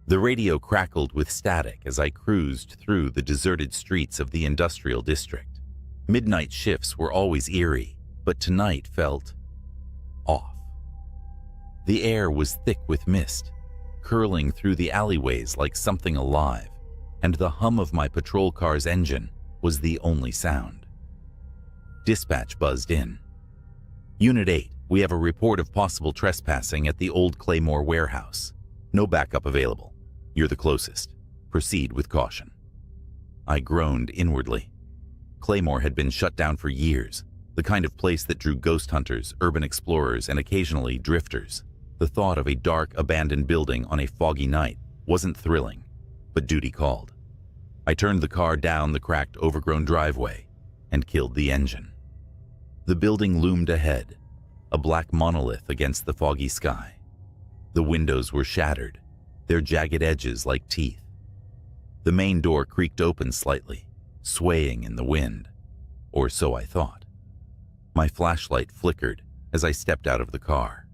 The radio crackled with static as I cruised through the deserted streets of the industrial district. Midnight shifts were always eerie, but tonight felt off. The air was thick with mist, curling through the alleyways like something alive, and the hum of my patrol car's engine was the only sound. Dispatch buzzed in. Unit 8, we have a report of possible trespassing at the old Claymore warehouse. No backup available. You're the closest. Proceed with caution. I groaned inwardly. Claymore had been shut down for years, the kind of place that drew ghost hunters, urban explorers, and occasionally drifters. The thought of a dark, abandoned building on a foggy night wasn't thrilling, but duty called. I turned the car down the cracked, overgrown driveway and killed the engine. The building loomed ahead, a black monolith against the foggy sky. The windows were shattered, their jagged edges like teeth. The main door creaked open slightly, swaying in the wind, or so I thought. My flashlight flickered as I stepped out of the car.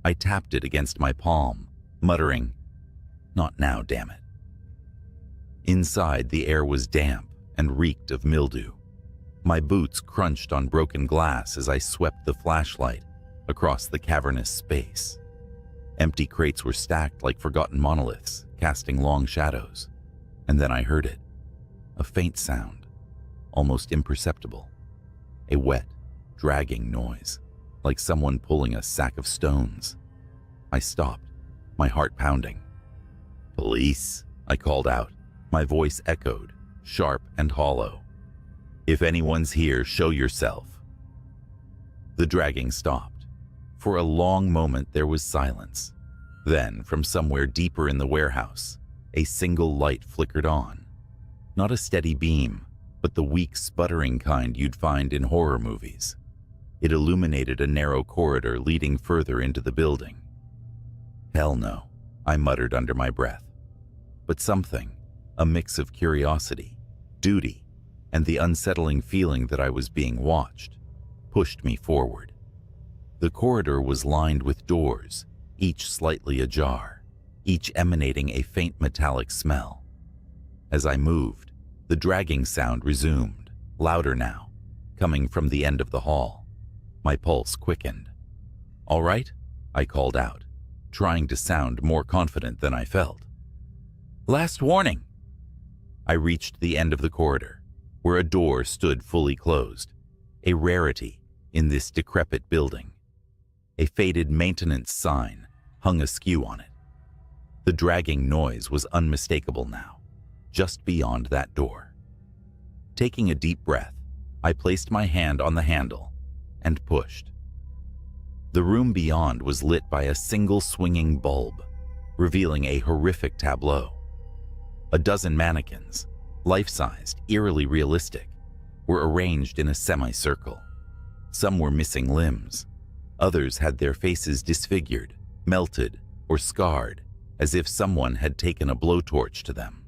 I tapped it against my palm, muttering, "Not now, damn it." Inside, the air was damp and reeked of mildew. My boots crunched on broken glass as I swept the flashlight across the cavernous space. Empty crates were stacked like forgotten monoliths, casting long shadows. And then I heard it. A faint sound, almost imperceptible. A wet, dragging noise, like someone pulling a sack of stones. I stopped, my heart pounding. "Police," I called out. My voice echoed, sharp and hollow. "If anyone's here, show yourself." The dragging stopped. For a long moment there was silence. Then, from somewhere deeper in the warehouse, a single light flickered on. Not a steady beam, but the weak, sputtering kind you'd find in horror movies. It illuminated a narrow corridor leading further into the building. "Hell no," I muttered under my breath. But something, a mix of curiosity, duty, and the unsettling feeling that I was being watched, pushed me forward. The corridor was lined with doors, each slightly ajar, each emanating a faint metallic smell. As I moved, the dragging sound resumed, louder now, coming from the end of the hall. My pulse quickened. "All right?" I called out, trying to sound more confident than I felt. "Last warning." I reached the end of the corridor, where a door stood fully closed, a rarity in this decrepit building. A faded maintenance sign hung askew on it. The dragging noise was unmistakable now, just beyond that door. Taking a deep breath, I placed my hand on the handle and pushed. The room beyond was lit by a single swinging bulb, revealing a horrific tableau. A dozen mannequins, life-sized, eerily realistic, were arranged in a semicircle. Some were missing limbs. Others had their faces disfigured, melted, or scarred, as if someone had taken a blowtorch to them.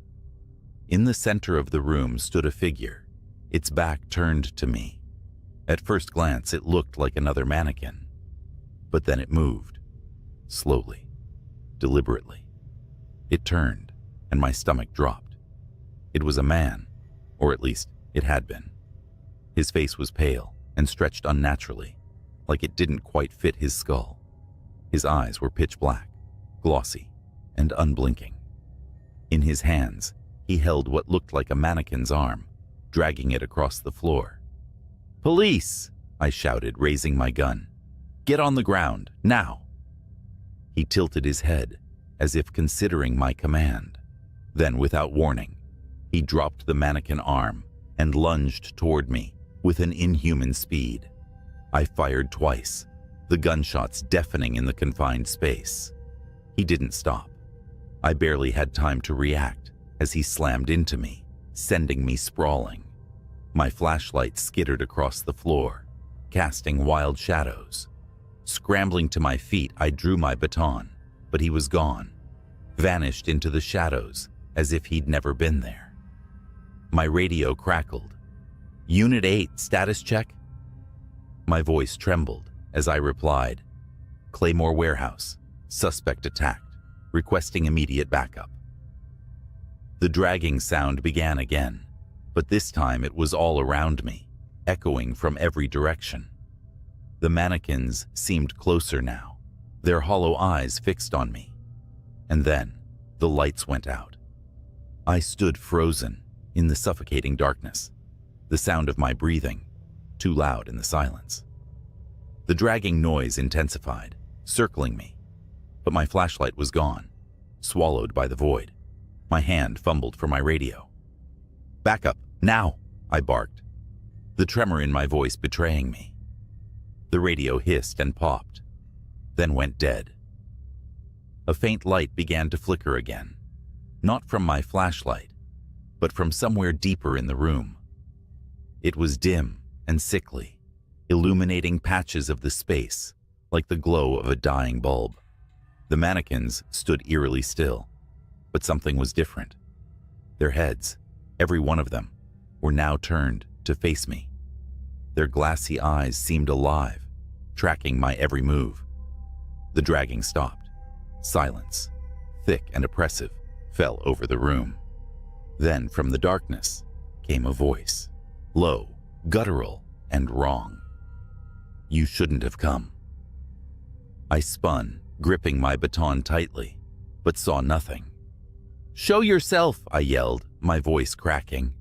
In the center of the room stood a figure, its back turned to me. At first glance, it looked like another mannequin. But then it moved, slowly, deliberately. It turned, and my stomach dropped. It was a man, or at least it had been. His face was pale and stretched unnaturally, like it didn't quite fit his skull. His eyes were pitch black, glossy, and unblinking. In his hands, he held what looked like a mannequin's arm, dragging it across the floor. "Police!" I shouted, raising my gun. "Get on the ground, now!" He tilted his head, as if considering my command. Then, without warning, he dropped the mannequin arm and lunged toward me with an inhuman speed. I fired twice, the gunshots deafening in the confined space. He didn't stop. I barely had time to react as he slammed into me, sending me sprawling. My flashlight skittered across the floor, casting wild shadows. Scrambling to my feet, I drew my baton, but he was gone, vanished into the shadows as if he'd never been there. My radio crackled. "Unit 8, status check?" My voice trembled as I replied, "Claymore Warehouse, suspect attacked, requesting immediate backup." The dragging sound began again, but this time it was all around me, echoing from every direction. The mannequins seemed closer now, their hollow eyes fixed on me. And then the lights went out. I stood frozen in the suffocating darkness, the sound of my breathing too loud in the silence. The dragging noise intensified, circling me, but my flashlight was gone, swallowed by the void. My hand fumbled for my radio. "Back up, now!" I barked, the tremor in my voice betraying me. The radio hissed and popped, then went dead. A faint light began to flicker again, not from my flashlight, but from somewhere deeper in the room. It was dim and sickly, illuminating patches of the space like the glow of a dying bulb. The mannequins stood eerily still, but something was different. Their heads, every one of them, were now turned to face me. Their glassy eyes seemed alive, tracking my every move. The dragging stopped. Silence, thick and oppressive, fell over the room. Then from the darkness came a voice, low, guttural, and wrong. "You shouldn't have come." I spun, gripping my baton tightly, but saw nothing. "Show yourself," I yelled, my voice cracking.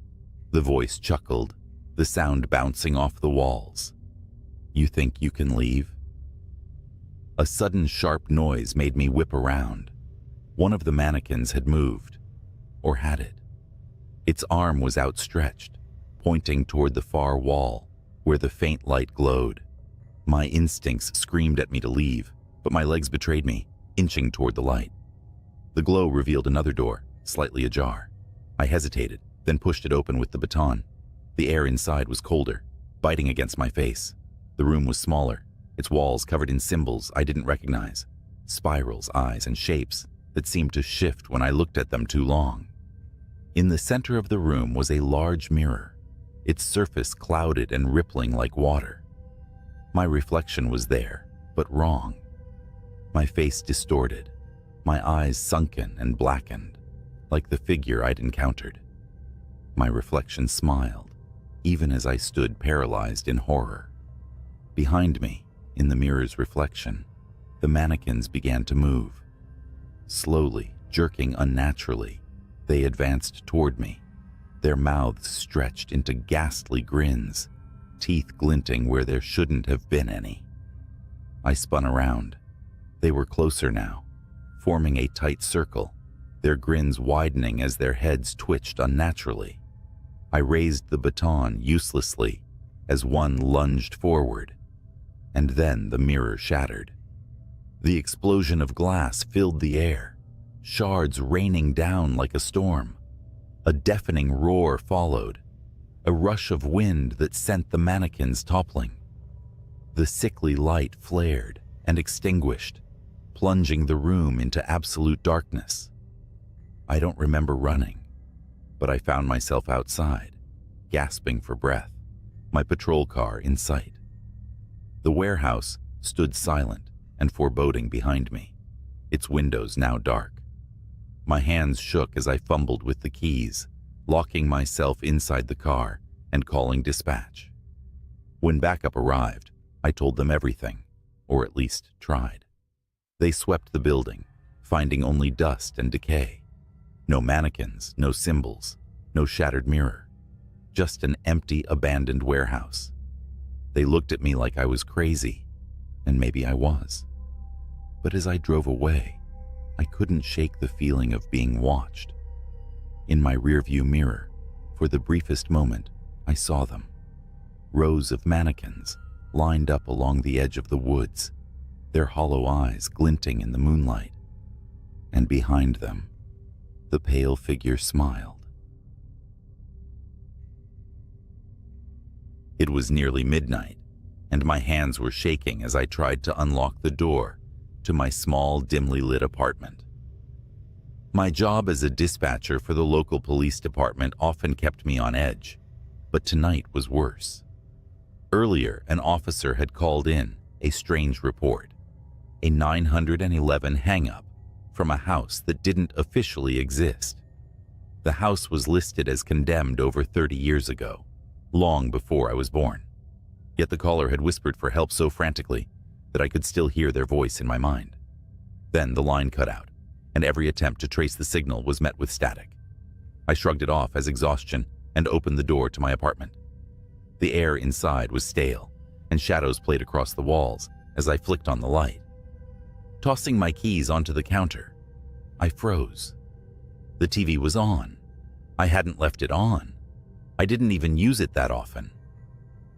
The voice chuckled, the sound bouncing off the walls. "You think you can leave?" A sudden sharp noise made me whip around. One of the mannequins had moved, or had it? Its arm was outstretched, pointing toward the far wall, where the faint light glowed. My instincts screamed at me to leave, but my legs betrayed me, inching toward the light. The glow revealed another door, slightly ajar. I hesitated, then pushed it open with the baton. The air inside was colder, biting against my face. The room was smaller, its walls covered in symbols I didn't recognize, spirals, eyes, and shapes that seemed to shift when I looked at them too long. In the center of the room was a large mirror, its surface clouded and rippling like water. My reflection was there, but wrong. My face distorted, my eyes sunken and blackened, like the figure I'd encountered. My reflection smiled, even as I stood paralyzed in horror. Behind me, in the mirror's reflection, the mannequins began to move. Slowly, jerking unnaturally, they advanced toward me, their mouths stretched into ghastly grins, teeth glinting where there shouldn't have been any. I spun around. They were closer now, forming a tight circle, their grins widening as their heads twitched unnaturally. I raised the baton uselessly as one lunged forward, and then the mirror shattered. The explosion of glass filled the air, shards raining down like a storm. A deafening roar followed, a rush of wind that sent the mannequins toppling. The sickly light flared and extinguished, plunging the room into absolute darkness. I don't remember running, but I found myself outside, gasping for breath, my patrol car in sight. The warehouse stood silent and foreboding behind me, its windows now dark. My hands shook as I fumbled with the keys, locking myself inside the car and calling dispatch. When backup arrived, I told them everything, or at least tried. They swept the building, finding only dust and decay. No mannequins, no symbols, no shattered mirror, just an empty, abandoned warehouse. They looked at me like I was crazy, and maybe I was. But as I drove away, I couldn't shake the feeling of being watched. In my rearview mirror, for the briefest moment, I saw them. Rows of mannequins lined up along the edge of the woods, their hollow eyes glinting in the moonlight. And behind them, the pale figure smiled. It was nearly midnight, and my hands were shaking as I tried to unlock the door to my small, dimly lit apartment. My job as a dispatcher for the local police department often kept me on edge, but tonight was worse. Earlier, an officer had called in a strange report, a 911 hang-up from a house that didn't officially exist. The house was listed as condemned over 30 years ago, long before I was born. Yet the caller had whispered for help so frantically that I could still hear their voice in my mind. Then the line cut out, and every attempt to trace the signal was met with static. I shrugged it off as exhaustion and opened the door to my apartment. The air inside was stale, and shadows played across the walls as I flicked on the light. Tossing my keys onto the counter, I froze. The TV was on. I hadn't left it on. I didn't even use it that often.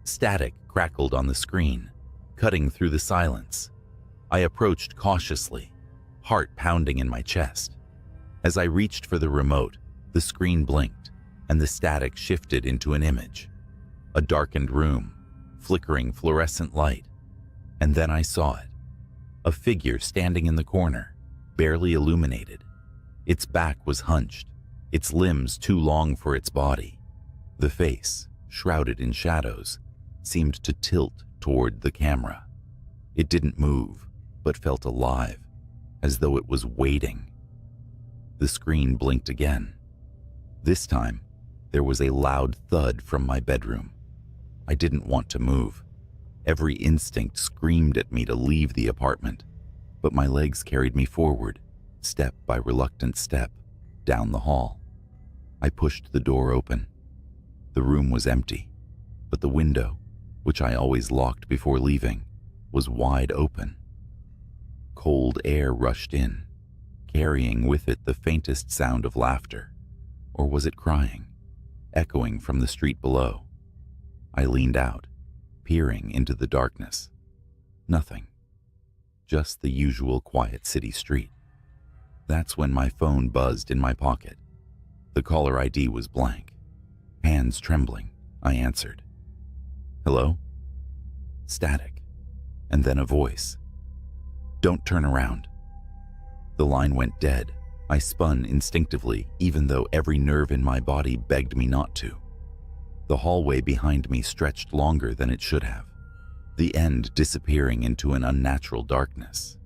Static crackled on the screen, cutting through the silence. I approached cautiously, heart pounding in my chest. As I reached for the remote, the screen blinked, and the static shifted into an image. A darkened room, flickering fluorescent light. And then I saw it. A figure standing in the corner, barely illuminated. Its back was hunched, its limbs too long for its body. The face, shrouded in shadows, seemed to tilt toward the camera. It didn't move, but felt alive, as though it was waiting. The screen blinked again. This time, there was a loud thud from my bedroom. I didn't want to move. Every instinct screamed at me to leave the apartment, but my legs carried me forward, step by reluctant step, down the hall. I pushed the door open. The room was empty, but the window, which I always locked before leaving, was wide open. Cold air rushed in, carrying with it the faintest sound of laughter. Or was it crying, echoing from the street below? I leaned out, peering into the darkness. Nothing. Just the usual quiet city street. That's when my phone buzzed in my pocket. The caller ID was blank. Hands trembling, I answered. Hello? Static. And then a voice. Don't turn around. The line went dead. I spun instinctively, even though every nerve in my body begged me not to. The hallway behind me stretched longer than it should have, the end disappearing into an unnatural darkness.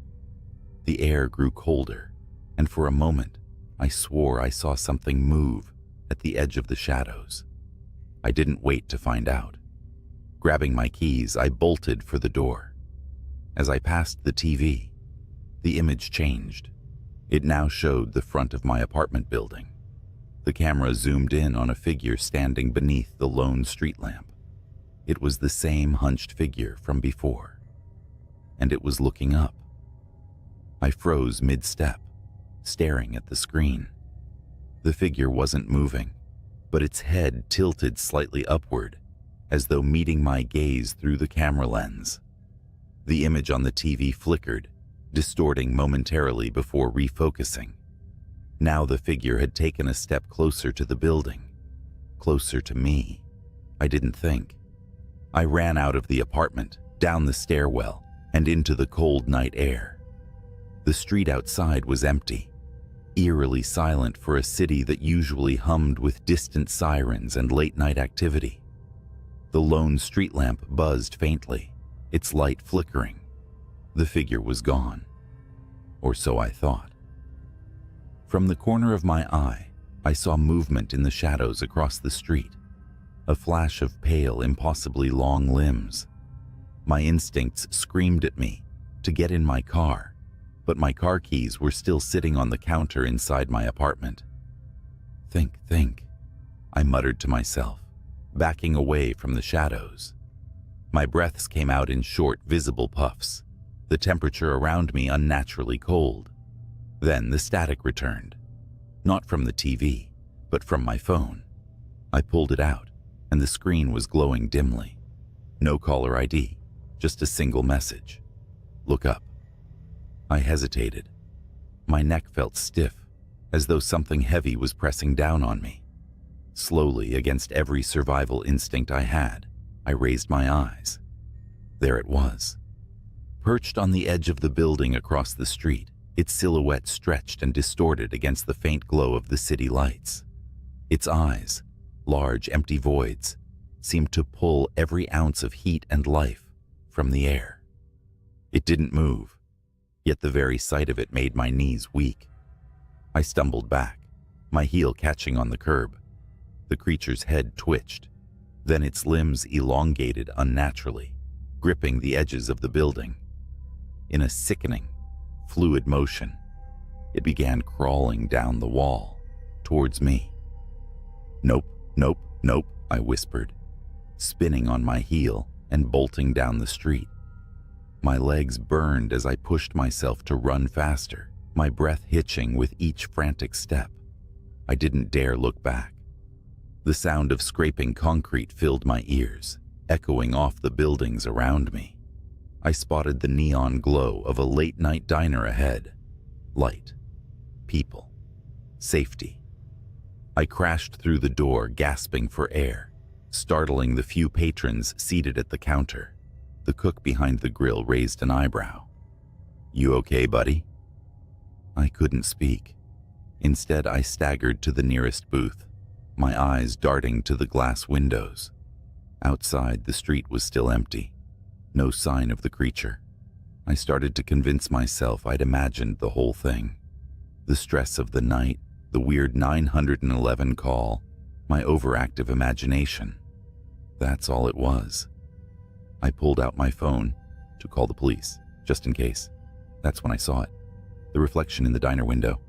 The air grew colder, and for a moment, I swore I saw something move at the edge of the shadows. I didn't wait to find out. Grabbing my keys, I bolted for the door. As I passed the TV, the image changed. It now showed the front of my apartment building. The camera zoomed in on a figure standing beneath the lone street lamp. It was the same hunched figure from before, and it was looking up. I froze mid-step, staring at the screen. The figure wasn't moving, but its head tilted slightly upward, as though meeting my gaze through the camera lens. The image on the TV flickered, distorting momentarily before refocusing. Now the figure had taken a step closer to the building, closer to me. I didn't think. I ran out of the apartment, down the stairwell, and into the cold night air. The street outside was empty, eerily silent for a city that usually hummed with distant sirens and late-night activity. The lone street lamp buzzed faintly, its light flickering. The figure was gone, or so I thought. From the corner of my eye, I saw movement in the shadows across the street, a flash of pale, impossibly long limbs. My instincts screamed at me to get in my car, but my car keys were still sitting on the counter inside my apartment. Think, I muttered to myself, backing away from the shadows. My breaths came out in short, visible puffs, the temperature around me unnaturally cold. Then the static returned, not from the TV, but from my phone. I pulled it out, and the screen was glowing dimly. No caller ID, just a single message. Look up. I hesitated. My neck felt stiff, as though something heavy was pressing down on me. Slowly, against every survival instinct I had, I raised my eyes. There it was. Perched on the edge of the building across the street, its silhouette stretched and distorted against the faint glow of the city lights. Its eyes, large empty voids, seemed to pull every ounce of heat and life from the air. It didn't move, yet the very sight of it made my knees weak. I stumbled back, my heel catching on the curb. The creature's head twitched, then its limbs elongated unnaturally, gripping the edges of the building. In a sickening, fluid motion, it began crawling down the wall, towards me. "Nope, nope, nope," I whispered, spinning on my heel and bolting down the street. My legs burned as I pushed myself to run faster, my breath hitching with each frantic step. I didn't dare look back. The sound of scraping concrete filled my ears, echoing off the buildings around me. I spotted the neon glow of a late-night diner ahead. Light, people, safety. I crashed through the door, gasping for air, startling the few patrons seated at the counter. The cook behind the grill raised an eyebrow. "You okay, buddy?" I couldn't speak. Instead, I staggered to the nearest booth, my eyes darting to the glass windows. Outside, the street was still empty. No sign of the creature. I started to convince myself I'd imagined the whole thing. The stress of the night, the weird 911 call, my overactive imagination. That's all it was. I pulled out my phone to call the police, just in case. That's when I saw it. The reflection in the diner window.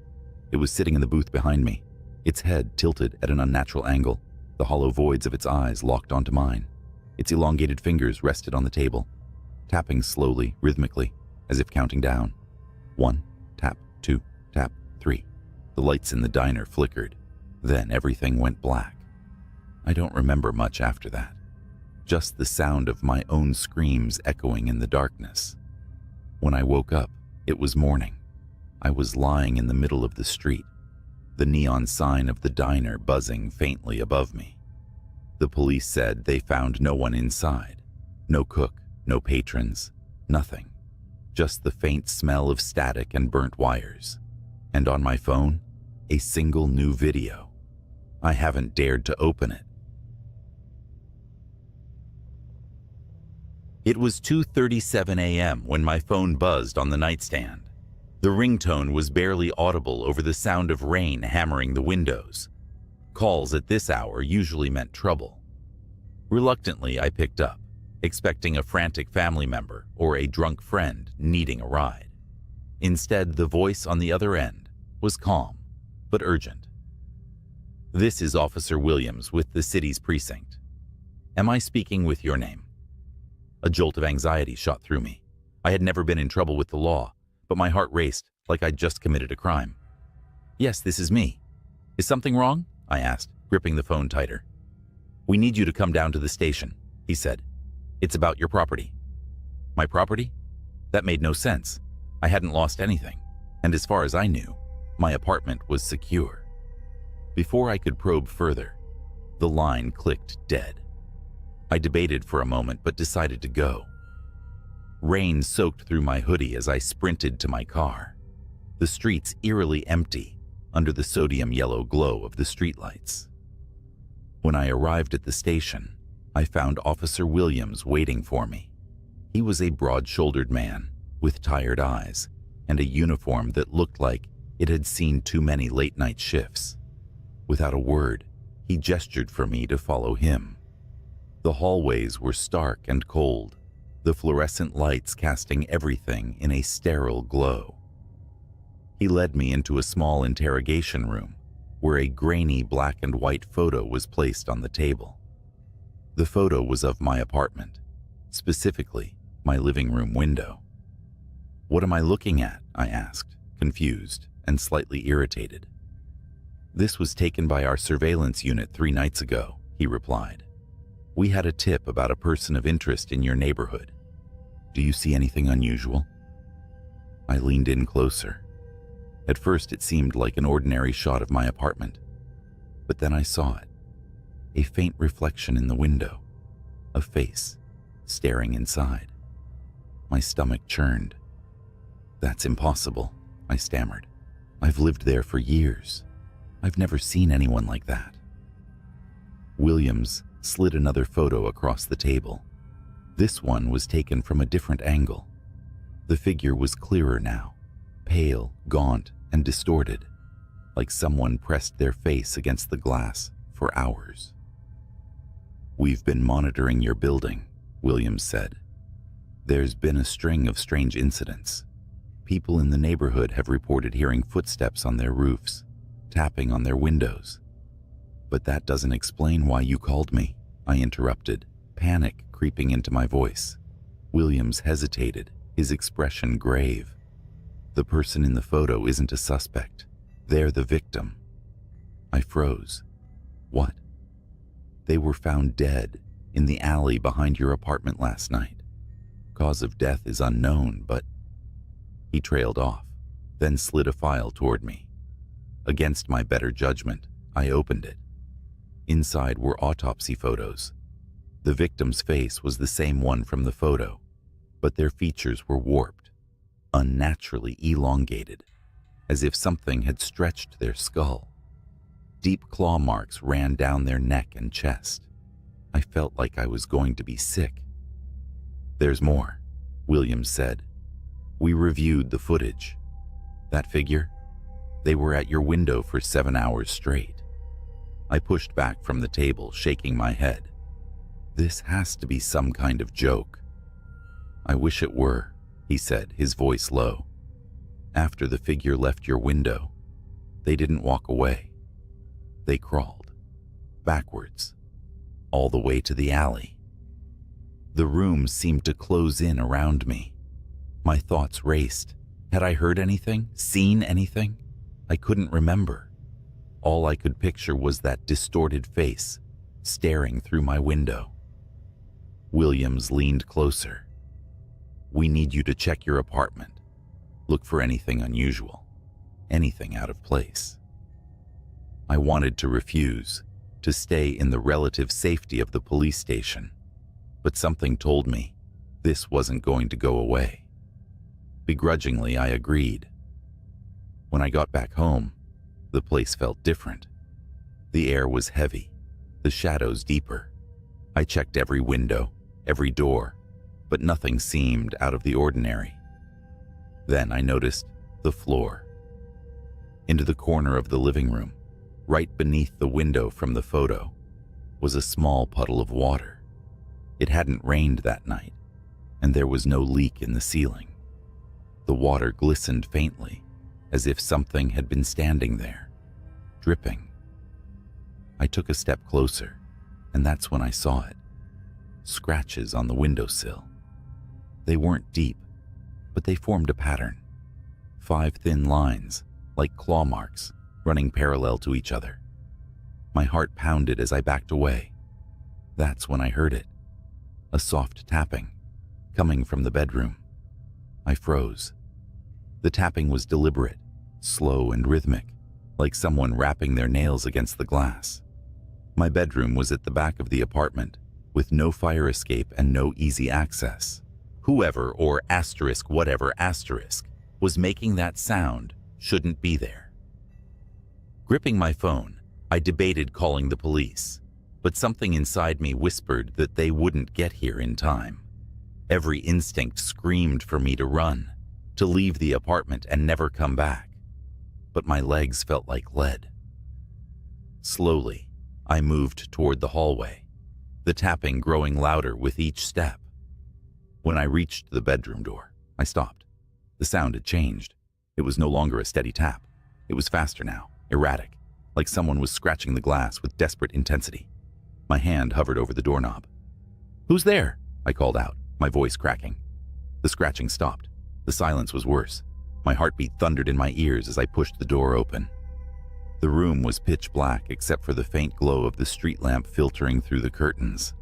It was sitting in the booth behind me, its head tilted at an unnatural angle, the hollow voids of its eyes locked onto mine. Its elongated fingers rested on the table, tapping slowly, rhythmically, as if counting down. 1, tap, 2, tap, 3. The lights in the diner flickered. Then everything went black. I don't remember much after that. Just the sound of my own screams echoing in the darkness. When I woke up, it was morning. I was lying in the middle of the street, the neon sign of the diner buzzing faintly above me. The police said they found no one inside. No cook, no patrons, nothing. Just the faint smell of static and burnt wires. And on my phone, a single new video. I haven't dared to open it. It was 2:37 a.m. when my phone buzzed on the nightstand. The ringtone was barely audible over the sound of rain hammering the windows. Calls at this hour usually meant trouble. Reluctantly, I picked up, expecting a frantic family member or a drunk friend needing a ride. Instead, the voice on the other end was calm, but urgent. "This is Officer Williams with the city's precinct. Am I speaking with your name?" A jolt of anxiety shot through me. I had never been in trouble with the law, but my heart raced like I'd just committed a crime. "Yes, this is me. Is something wrong?" I asked, gripping the phone tighter. "We need you to come down to the station," he said. "It's about your property." My property? That made no sense. I hadn't lost anything, and as far as I knew, my apartment was secure. Before I could probe further, the line clicked dead. I debated for a moment but decided to go. Rain soaked through my hoodie as I sprinted to my car, the streets eerily empty under the sodium yellow glow of the streetlights. When I arrived at the station, I found Officer Williams waiting for me. He was a broad-shouldered man with tired eyes and a uniform that looked like it had seen too many late-night shifts. Without a word, he gestured for me to follow him. The hallways were stark and cold, the fluorescent lights casting everything in a sterile glow. He led me into a small interrogation room where a grainy black and white photo was placed on the table. The photo was of my apartment, specifically my living room window. "What am I looking at?" I asked, confused and slightly irritated. "This was taken by our surveillance unit 3 nights ago," he replied. "We had a tip about a person of interest in your neighborhood. Do you see anything unusual?" I leaned in closer. At first, it seemed like an ordinary shot of my apartment, but then I saw it. A faint reflection in the window, a face staring inside. My stomach churned. "That's impossible," I stammered. "I've lived there for years. I've never seen anyone like that." Williams slid another photo across the table. This one was taken from a different angle. The figure was clearer now, pale, gaunt, and distorted. like someone pressed their face against the glass for hours. "We've been monitoring your building," Williams said. "There's been a string of strange incidents. People in the neighborhood have reported hearing footsteps on their roofs, tapping on their windows." "But that doesn't explain why you called me," I interrupted, panic creeping into my voice. Williams hesitated, his expression grave. "The person in the photo isn't a suspect. They're the victim." I froze. "What?" "They were found dead in the alley behind your apartment last night. Cause of death is unknown, but..." He trailed off, then slid a file toward me. Against my better judgment, I opened it. Inside were autopsy photos. The victim's face was the same one from the photo, but their features were warped, unnaturally elongated, as if something had stretched their skull. Deep claw marks ran down their neck and chest. I felt like I was going to be sick. "There's more," Williams said. "We reviewed the footage. That figure? They were at your window for 7 hours straight." I pushed back from the table, shaking my head. "This has to be some kind of joke." "I wish it were," he said, his voice low. "After the figure left your window, they didn't walk away. They crawled, backwards, all the way to the alley." The room seemed to close in around me. My thoughts raced. Had I heard anything? Seen anything? I couldn't remember. All I could picture was that distorted face staring through my window. Williams leaned closer. "We need you to check your apartment. Look for anything unusual, anything out of place." I wanted to refuse, to stay in the relative safety of the police station, but something told me this wasn't going to go away. Begrudgingly, I agreed. When I got back home, the place felt different. The air was heavy, the shadows deeper. I checked every window, every door, but nothing seemed out of the ordinary. Then I noticed the floor. Into the corner of the living room, right beneath the window from the photo, was a small puddle of water. It hadn't rained that night, and there was no leak in the ceiling. The water glistened faintly, as if something had been standing there, dripping. I took a step closer, and that's when I saw it. Scratches on the windowsill. They weren't deep, but they formed a pattern. 5 thin lines, like claw marks, running parallel to each other. My heart pounded as I backed away. That's when I heard it. A soft tapping, coming from the bedroom. I froze. The tapping was deliberate, slow and rhythmic, like someone rapping their nails against the glass. My bedroom was at the back of the apartment, with no fire escape and no easy access. Whoever or asterisk whatever asterisk was making that sound shouldn't be there. Gripping my phone, I debated calling the police, but something inside me whispered that they wouldn't get here in time. Every instinct screamed for me to run, to leave the apartment and never come back. But my legs felt like lead. Slowly, I moved toward the hallway, the tapping growing louder with each step. When I reached the bedroom door, I stopped. The sound had changed. It was no longer a steady tap. It was faster now, erratic, like someone was scratching the glass with desperate intensity. My hand hovered over the doorknob. "Who's there?" I called out, my voice cracking. The scratching stopped. The silence was worse. My heartbeat thundered in my ears as I pushed the door open. The room was pitch black except for the faint glow of the street lamp filtering through the curtains.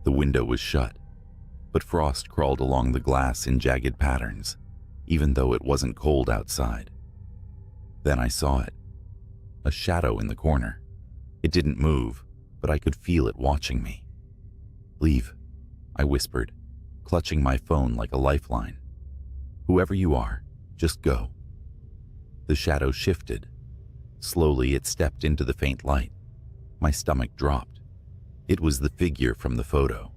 The window was shut, but frost crawled along the glass in jagged patterns, even though it wasn't cold outside. Then I saw it. A shadow in the corner. It didn't move, but I could feel it watching me. "Leave," I whispered, clutching my phone like a lifeline. "Whoever you are, just go." The shadow shifted. Slowly, it stepped into the faint light. My stomach dropped. It was the figure from the photo.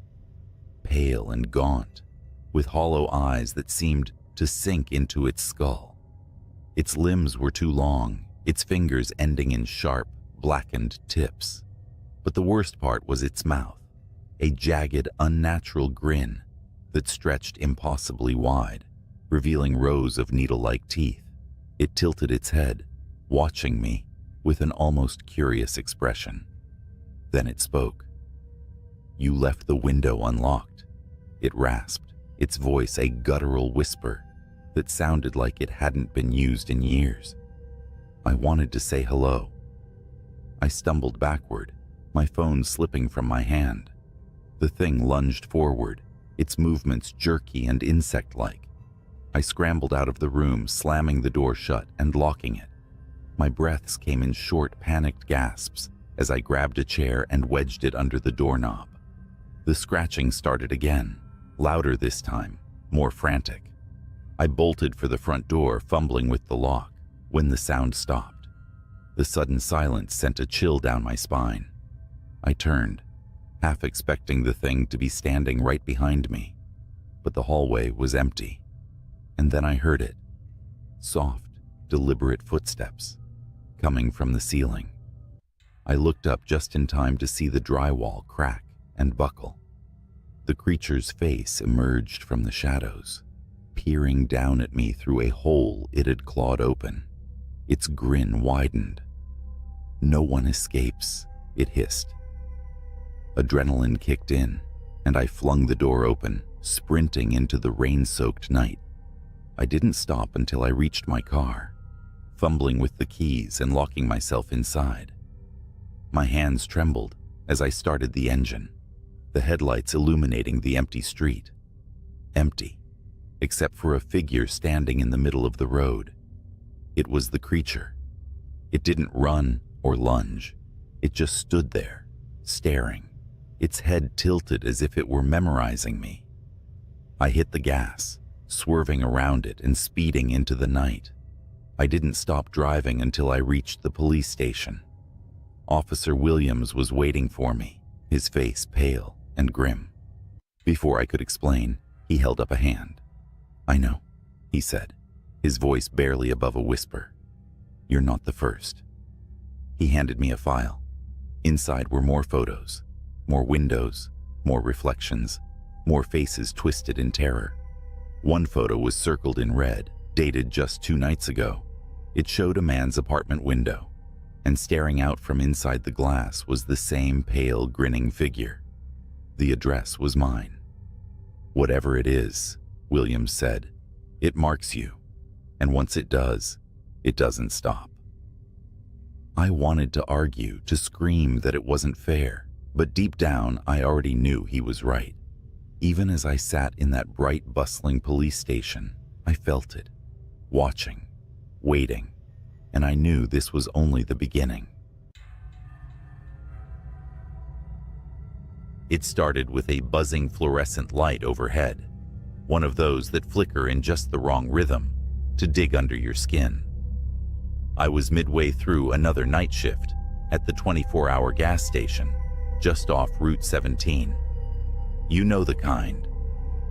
Pale and gaunt, with hollow eyes that seemed to sink into its skull. Its limbs were too long, its fingers ending in sharp, blackened tips. But the worst part was its mouth, a jagged, unnatural grin that stretched impossibly wide, revealing rows of needle-like teeth. It tilted its head, watching me with an almost curious expression. Then it spoke. "You left the window unlocked," it rasped, its voice a guttural whisper that sounded like it hadn't been used in years. I wanted to say hello. I stumbled backward, my phone slipping from my hand. The thing lunged forward, its movements jerky and insect-like. I scrambled out of the room, slamming the door shut and locking it. My breaths came in short, panicked gasps as I grabbed a chair and wedged it under the doorknob. The scratching started again, louder this time, more frantic. I bolted for the front door, fumbling with the lock, when the sound stopped. The sudden silence sent a chill down my spine. I turned, half expecting the thing to be standing right behind me, but the hallway was empty. And then I heard it. Soft, deliberate footsteps, coming from the ceiling. I looked up just in time to see the drywall crack and buckle. The creature's face emerged from the shadows, peering down at me through a hole it had clawed open. Its grin widened. "No one escapes," it hissed. Adrenaline kicked in, and I flung the door open, sprinting into the rain-soaked night. I didn't stop until I reached my car, fumbling with the keys and locking myself inside. My hands trembled as I started the engine, the headlights illuminating the empty street. Empty, except for a figure standing in the middle of the road. It was the creature. It didn't run or lunge. It just stood there, staring, its head tilted as if it were memorizing me. I hit the gas, swerving around it and speeding into the night. I didn't stop driving until I reached the police station. Officer Williams was waiting for me, his face pale and grim. Before I could explain, he held up a hand. "I know," he said, his voice barely above a whisper. "You're not the first." He handed me a file. Inside were more photos, more windows, more reflections, more faces twisted in terror. One photo was circled in red, dated just 2 nights ago. It showed a man's apartment window, and staring out from inside the glass was the same pale, grinning figure. The address was mine. "Whatever it is," Williams said, "it marks you, and once it does, it doesn't stop." I wanted to argue, to scream that it wasn't fair, but deep down I already knew he was right. Even as I sat in that bright, bustling police station, I felt it, watching, waiting, and I knew this was only the beginning. It started with a buzzing fluorescent light overhead, one of those that flicker in just the wrong rhythm to dig under your skin. I was midway through another night shift at the 24-hour gas station, just off Route 17. You know the kind,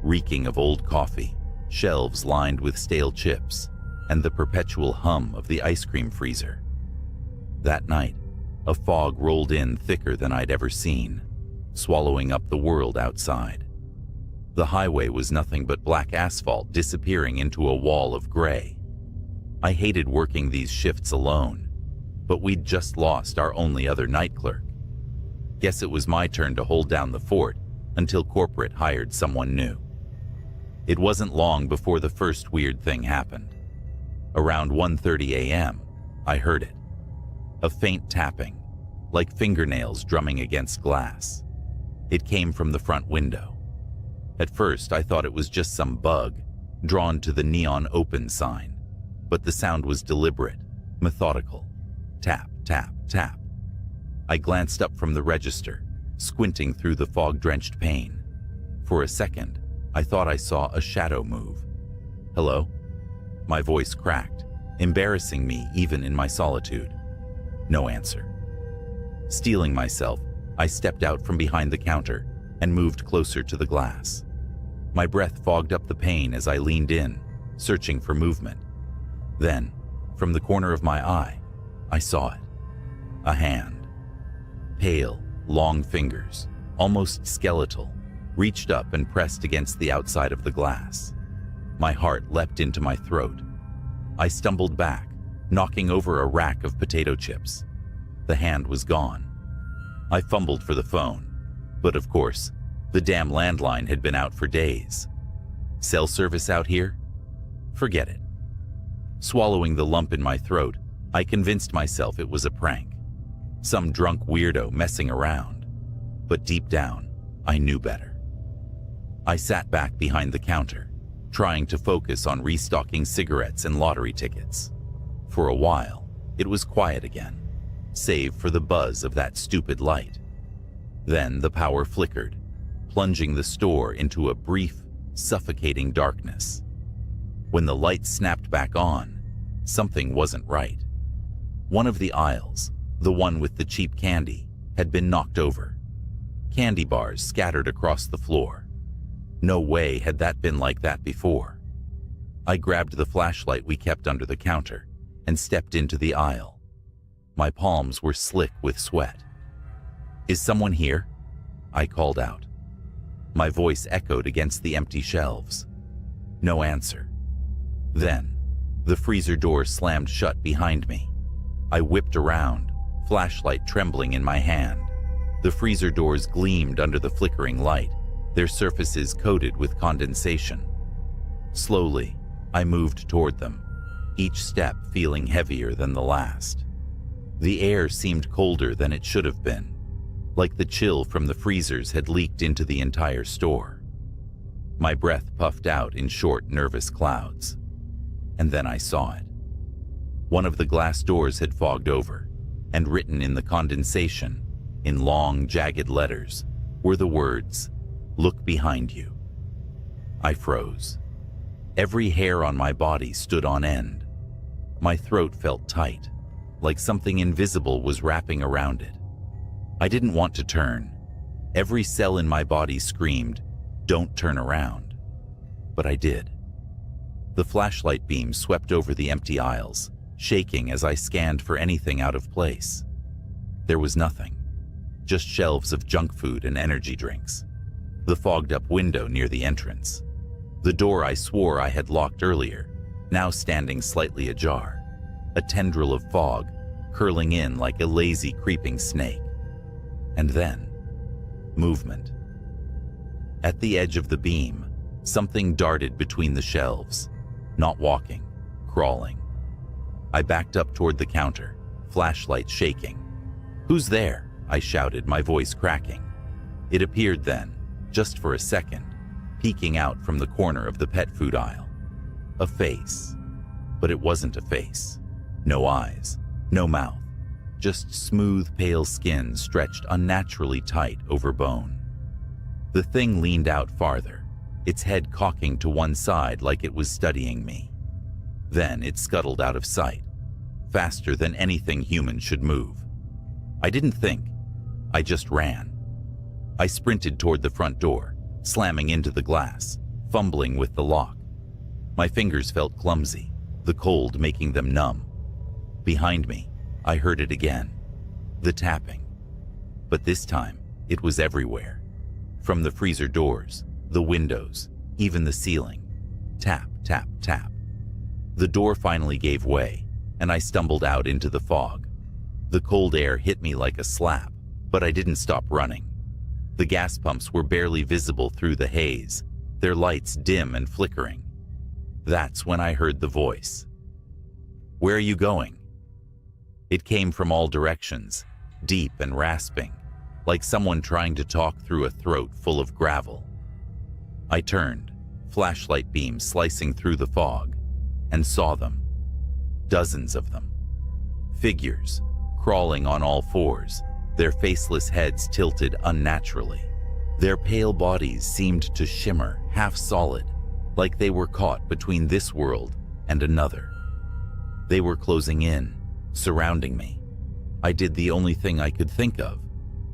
reeking of old coffee, shelves lined with stale chips, and the perpetual hum of the ice cream freezer. That night, a fog rolled in thicker than I'd ever seen, swallowing up the world outside. The highway was nothing but black asphalt disappearing into a wall of gray. I hated working these shifts alone, but we'd just lost our only other night clerk. Guess it was my turn to hold down the fort until corporate hired someone new. It wasn't long before the first weird thing happened. Around 1:30 a.m., I heard it. A faint tapping, like fingernails drumming against glass. It came from the front window. At first, I thought it was just some bug drawn to the neon open sign, but the sound was deliberate, methodical. Tap, tap, tap. I glanced up from the register, squinting through the fog-drenched pane. For a second, I thought I saw a shadow move. "Hello?" My voice cracked, embarrassing me even in my solitude. No answer. Steeling myself, I stepped out from behind the counter and moved closer to the glass. My breath fogged up the pane as I leaned in, searching for movement. Then, from the corner of my eye, I saw it. A hand. Pale, long fingers, almost skeletal, reached up and pressed against the outside of the glass. My heart leapt into my throat. I stumbled back, knocking over a rack of potato chips. The hand was gone. I fumbled for the phone, but of course, the damn landline had been out for days. Cell service out here? Forget it. Swallowing the lump in my throat, I convinced myself it was a prank. Some drunk weirdo messing around. But deep down, I knew better. I sat back behind the counter, trying to focus on restocking cigarettes and lottery tickets. For a while, it was quiet again, save for the buzz of that stupid light. Then the power flickered, plunging the store into a brief, suffocating darkness. When the light snapped back on, something wasn't right. One of the aisles, the one with the cheap candy, had been knocked over. Candy bars scattered across the floor. No way had that been like that before. I grabbed the flashlight we kept under the counter and stepped into the aisle. My palms were slick with sweat. "Is someone here?" I called out. My voice echoed against the empty shelves. No answer. Then, the freezer door slammed shut behind me. I whipped around, flashlight trembling in my hand. The freezer doors gleamed under the flickering light, their surfaces coated with condensation. Slowly, I moved toward them, each step feeling heavier than the last. The air seemed colder than it should have been, like the chill from the freezers had leaked into the entire store. My breath puffed out in short, nervous clouds. And then I saw it. One of the glass doors had fogged over, and written in the condensation, in long, jagged letters, were the words, "Look behind you." I froze. Every hair on my body stood on end. My throat felt tight, like something invisible was wrapping around it. I didn't want to turn. Every cell in my body screamed, "Don't turn around." But I did. The flashlight beam swept over the empty aisles, shaking as I scanned for anything out of place. There was nothing, just shelves of junk food and energy drinks. The fogged-up window near the entrance. The door I swore I had locked earlier, now standing slightly ajar. A tendril of fog, curling in like a lazy, creeping snake. And then, movement. At the edge of the beam, something darted between the shelves. Not walking, crawling. I backed up toward the counter, flashlight shaking. "Who's there?" I shouted, my voice cracking. It appeared then, just for a second, peeking out from the corner of the pet food aisle. A face. But it wasn't a face. No eyes, no mouth, just smooth, pale skin stretched unnaturally tight over bone. The thing leaned out farther, its head cocking to one side like it was studying me. Then it scuttled out of sight, faster than anything human should move. I didn't think, I just ran. I sprinted toward the front door, slamming into the glass, fumbling with the lock. My fingers felt clumsy, the cold making them numb. Behind me, I heard it again, the tapping. But this time, it was everywhere. From the freezer doors, the windows, even the ceiling. Tap, tap, tap. The door finally gave way, and I stumbled out into the fog. The cold air hit me like a slap, but I didn't stop running. The gas pumps were barely visible through the haze, their lights dim and flickering. That's when I heard the voice. "Where are you going?" It came from all directions, deep and rasping, like someone trying to talk through a throat full of gravel. I turned, flashlight beam slicing through the fog, and saw them. Dozens of them. Figures, crawling on all fours, their faceless heads tilted unnaturally. Their pale bodies seemed to shimmer, half solid, like they were caught between this world and another. They were closing in, surrounding me. I did the only thing I could think of.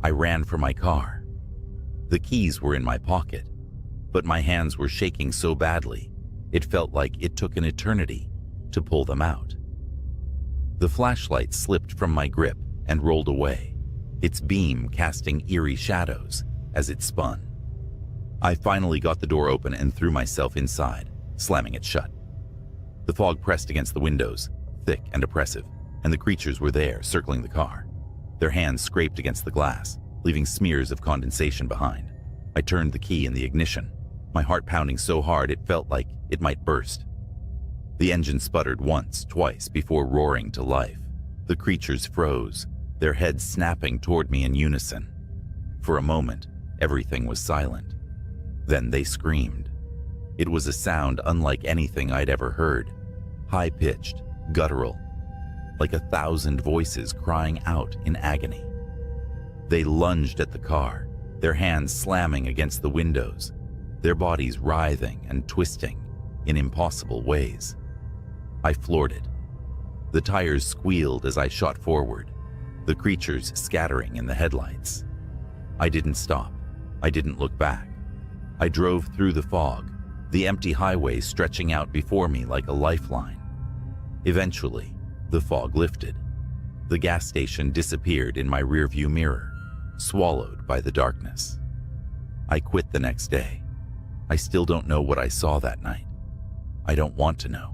I ran for my car. The keys were in my pocket, but my hands were shaking so badly, it felt like it took an eternity to pull them out. The flashlight slipped from my grip and rolled away, its beam casting eerie shadows as it spun. I finally got the door open and threw myself inside, slamming it shut. The fog pressed against the windows, thick and oppressive, and the creatures were there, circling the car. Their hands scraped against the glass, leaving smears of condensation behind. I turned the key in the ignition, my heart pounding so hard it felt like it might burst. The engine sputtered once, twice, before roaring to life. The creatures froze, their heads snapping toward me in unison. For a moment, everything was silent. Then they screamed. It was a sound unlike anything I'd ever heard, high-pitched, guttural, like 1,000 voices crying out in agony. They lunged at the car, their hands slamming against the windows, their bodies writhing and twisting in impossible ways. I floored it. The tires squealed as I shot forward, the creatures scattering in the headlights. I didn't stop. I didn't look back. I drove through the fog, the empty highway stretching out before me like a lifeline. Eventually, the fog lifted. The gas station disappeared in my rearview mirror, swallowed by the darkness. I quit the next day. I still don't know what I saw that night. I don't want to know.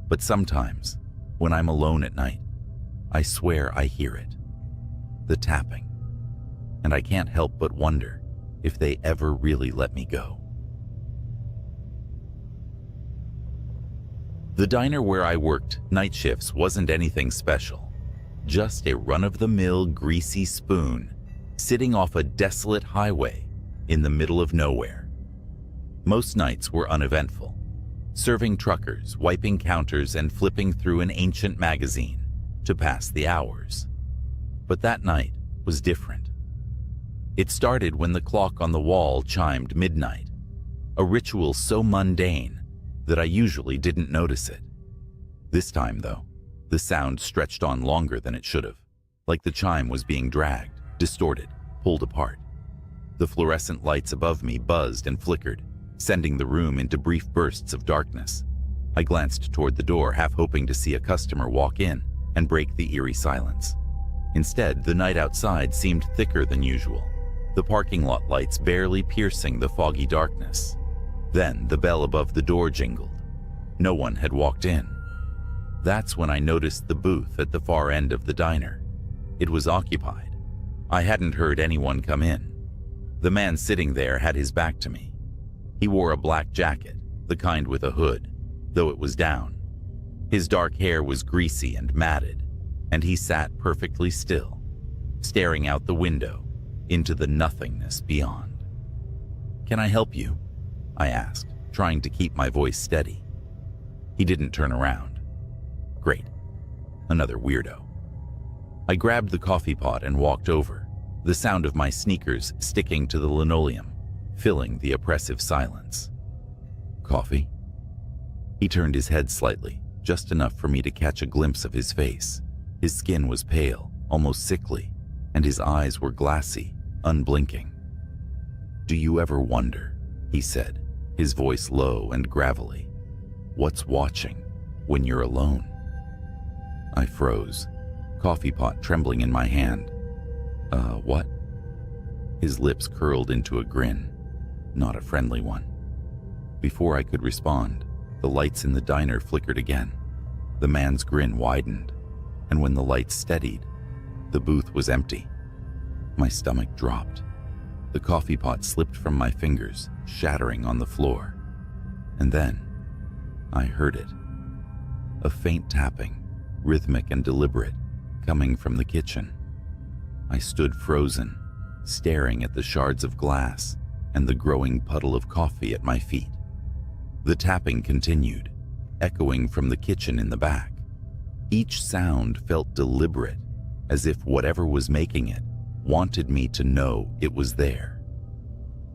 But sometimes, when I'm alone at night, I swear I hear it. The tapping. And I can't help but wonder if they ever really let me go. The diner where I worked night shifts wasn't anything special. Just a run-of-the-mill greasy spoon sitting off a desolate highway in the middle of nowhere. Most nights were uneventful, serving truckers, wiping counters, and flipping through an ancient magazine to pass the hours. But that night was different. It started when the clock on the wall chimed midnight, a ritual so mundane that I usually didn't notice it. This time, though, the sound stretched on longer than it should have, like the chime was being dragged, distorted, pulled apart. The fluorescent lights above me buzzed and flickered, sending the room into brief bursts of darkness. I glanced toward the door, half hoping to see a customer walk in and break the eerie silence. Instead, the night outside seemed thicker than usual, the parking lot lights barely piercing the foggy darkness. Then the bell above the door jingled. No one had walked in. That's when I noticed the booth at the far end of the diner. It was occupied. I hadn't heard anyone come in. The man sitting there had his back to me. He wore a black jacket, the kind with a hood, though it was down. His dark hair was greasy and matted, and he sat perfectly still, staring out the window into the nothingness beyond. "Can I help you?" I asked, trying to keep my voice steady. He didn't turn around. Great. Another weirdo. I grabbed the coffee pot and walked over, the sound of my sneakers sticking to the linoleum, filling the oppressive silence. "Coffee?" He turned his head slightly, just enough for me to catch a glimpse of his face. His skin was pale, almost sickly, and his eyes were glassy, unblinking. "Do you ever wonder," he said, his voice low and gravelly, "what's watching when you're alone?" I froze, coffee pot trembling in my hand. What?" His lips curled into a grin, not a friendly one. Before I could respond, the lights in the diner flickered again. The man's grin widened, and when the lights steadied, the booth was empty. My stomach dropped. The coffee pot slipped from my fingers, shattering on the floor. And then, I heard it. A faint tapping, rhythmic and deliberate, coming from the kitchen. I stood frozen, staring at the shards of glass and the growing puddle of coffee at my feet. The tapping continued, echoing from the kitchen in the back. Each sound felt deliberate, as if whatever was making it wanted me to know it was there.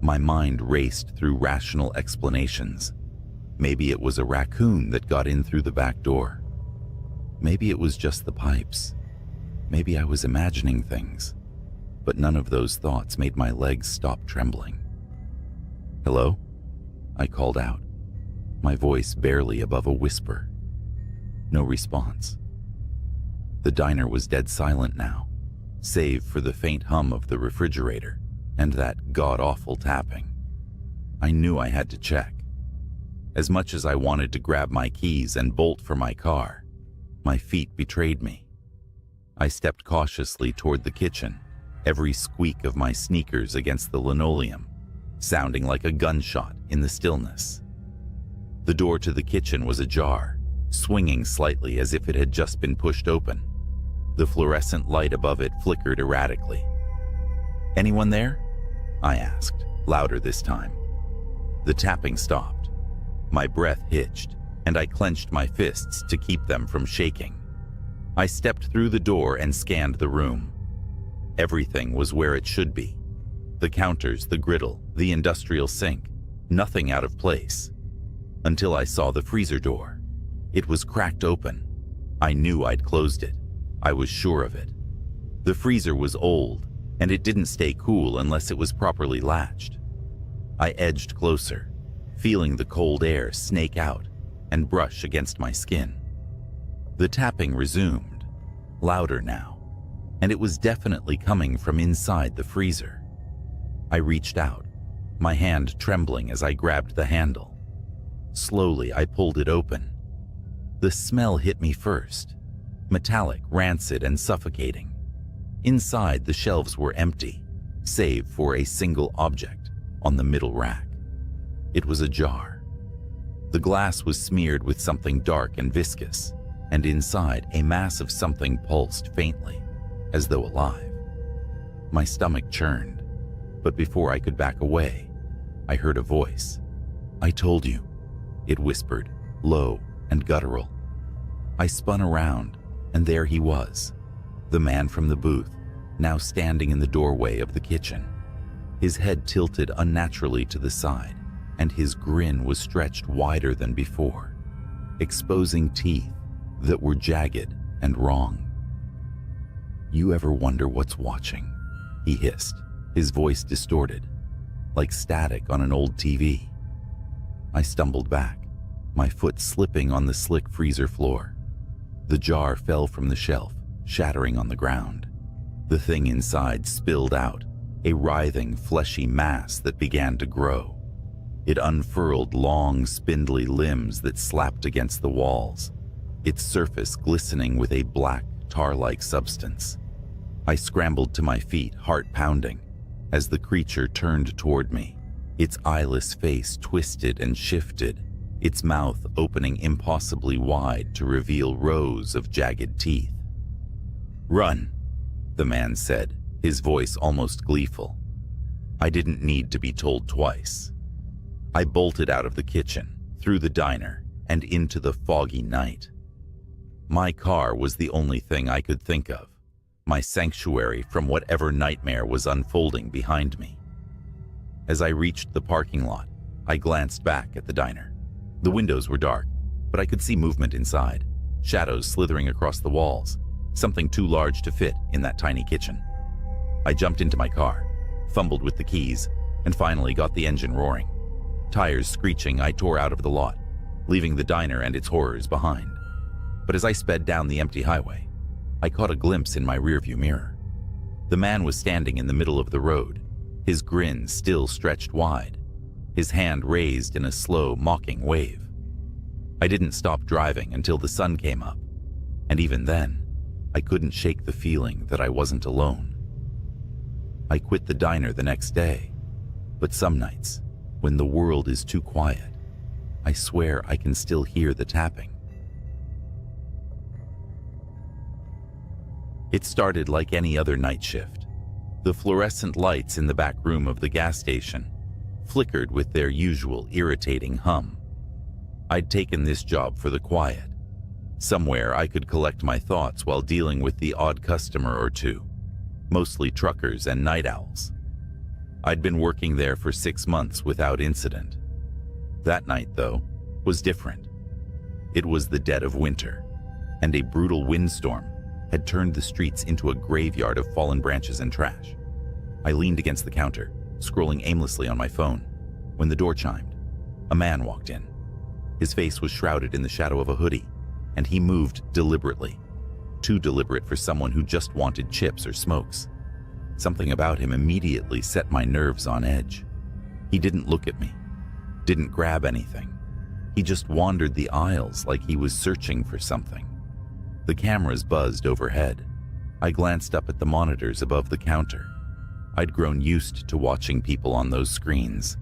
My mind raced through rational explanations. Maybe it was a raccoon that got in through the back door. Maybe it was just the pipes. Maybe I was imagining things. But none of those thoughts made my legs stop trembling. "Hello?" I called out, my voice barely above a whisper. No response. The diner was dead silent now, save for the faint hum of the refrigerator and that god-awful tapping. I knew I had to check. As much as I wanted to grab my keys and bolt for my car, my feet betrayed me. I stepped cautiously toward the kitchen, every squeak of my sneakers against the linoleum, sounding like a gunshot in the stillness. The door to the kitchen was ajar, swinging slightly as if it had just been pushed open. The fluorescent light above it flickered erratically. "Anyone there?" I asked, louder this time. The tapping stopped. My breath hitched, and I clenched my fists to keep them from shaking. I stepped through the door and scanned the room. Everything was where it should be. The counters, the griddle, the industrial sink, nothing out of place. Until I saw the freezer door. It was cracked open. I knew I'd closed it. I was sure of it. The freezer was old, and it didn't stay cool unless it was properly latched. I edged closer, feeling the cold air snake out and brush against my skin. The tapping resumed, louder now, and it was definitely coming from inside the freezer. I reached out, my hand trembling as I grabbed the handle. Slowly, I pulled it open. The smell hit me first, metallic, rancid, and suffocating. Inside, the shelves were empty, save for a single object on the middle rack. It was a jar. The glass was smeared with something dark and viscous, and inside a mass of something pulsed faintly, as though alive. My stomach churned, but before I could back away, I heard a voice. "I told you," it whispered, low and guttural. I spun around, and there he was, the man from the booth, now standing in the doorway of the kitchen. His head tilted unnaturally to the side, and his grin was stretched wider than before, exposing teeth that were jagged and wrong. "You ever wonder what's watching?" he hissed, his voice distorted, like static on an old TV. I stumbled back, my foot slipping on the slick freezer floor. The jar fell from the shelf, shattering on the ground. The thing inside spilled out, a writhing, fleshy mass that began to grow. It unfurled long, spindly limbs that slapped against the walls, its surface glistening with a black, tar-like substance. I scrambled to my feet, heart pounding, as the creature turned toward me, its eyeless face twisted and shifted, its mouth opening impossibly wide to reveal rows of jagged teeth. "Run," the man said, his voice almost gleeful. I didn't need to be told twice. I bolted out of the kitchen, through the diner, and into the foggy night. My car was the only thing I could think of, my sanctuary from whatever nightmare was unfolding behind me. As I reached the parking lot, I glanced back at the diner. The windows were dark, but I could see movement inside, shadows slithering across the walls, something too large to fit in that tiny kitchen. I jumped into my car, fumbled with the keys, and finally got the engine roaring. Tires screeching, I tore out of the lot, leaving the diner and its horrors behind. But as I sped down the empty highway, I caught a glimpse in my rearview mirror. The man was standing in the middle of the road, his grin still stretched wide, his hand raised in a slow, mocking wave. I didn't stop driving until the sun came up, and even then, I couldn't shake the feeling that I wasn't alone. I quit the diner the next day, but some nights, when the world is too quiet, I swear I can still hear the tapping. It started like any other night shift. The fluorescent lights in the back room of the gas station flickered with their usual irritating hum. I'd taken this job for the quiet. Somewhere I could collect my thoughts while dealing with the odd customer or two, mostly truckers and night owls. I'd been working there for 6 months without incident. That night, though, was different. It was the dead of winter, and a brutal windstorm had turned the streets into a graveyard of fallen branches and trash. I leaned against the counter, scrolling aimlessly on my phone, when the door chimed. A man walked in. His face was shrouded in the shadow of a hoodie, and he moved deliberately. too deliberate for someone who just wanted chips or smokes. Something about him immediately set my nerves on edge. He didn't look at me, didn't grab anything. He just wandered the aisles like he was searching for something. The cameras buzzed overhead. I glanced up at the monitors above the counter. I'd grown used to watching people on those screens.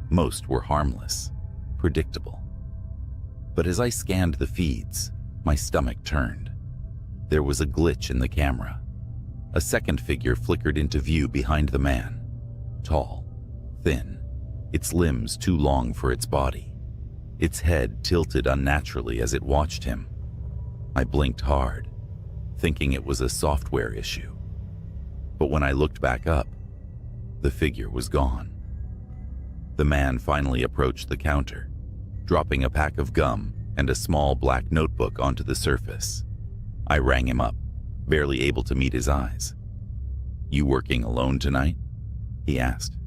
Most were harmless, predictable. But as I scanned the feeds, my stomach turned. There was a glitch in the camera. A second figure flickered into view behind the man. Tall, thin, its limbs too long for its body. Its head tilted unnaturally as it watched him. I blinked hard, thinking it was a software issue. But when I looked back up, the figure was gone. The man finally approached the counter, dropping a pack of gum and a small black notebook onto the surface. I rang him up, barely able to meet his eyes. "You working alone tonight?" he asked.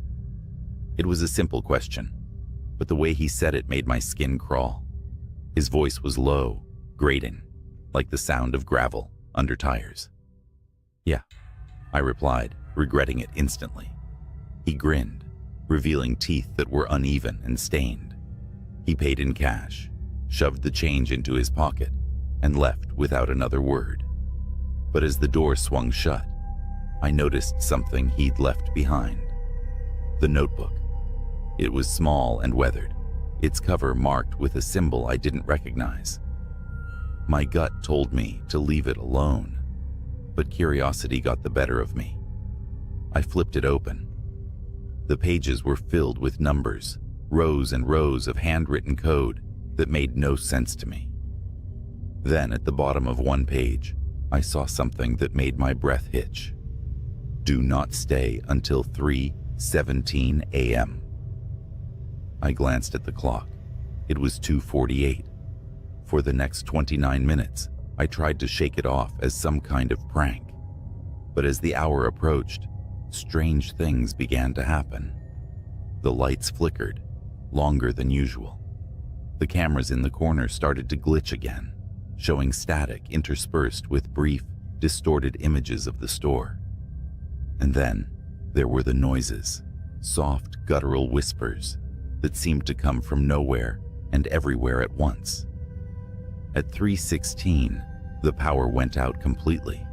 It was a simple question, but the way he said it made my skin crawl. His voice was low, grating, like the sound of gravel under tires. "Yeah," I replied, regretting it instantly. He grinned, revealing teeth that were uneven and stained. He paid in cash, shoved the change into his pocket, and left without another word. But as the door swung shut, I noticed something he'd left behind. The notebook. It was small and weathered, its cover marked with a symbol I didn't recognize. My gut told me to leave it alone, but curiosity got the better of me. I flipped it open. The pages were filled with numbers, rows and rows of handwritten code that made no sense to me. Then at the bottom of one page, I saw something that made my breath hitch. "Do not stay until 3:17 a.m. I glanced at the clock. It was 2:48. For the next 29 minutes, I tried to shake it off as some kind of prank. But as the hour approached, strange things began to happen. The lights flickered, longer than usual. The cameras in the corner started to glitch again, showing static interspersed with brief, distorted images of the store. And then there were the noises, soft, guttural whispers that seemed to come from nowhere and everywhere at once. At 3:16, the power went out completely.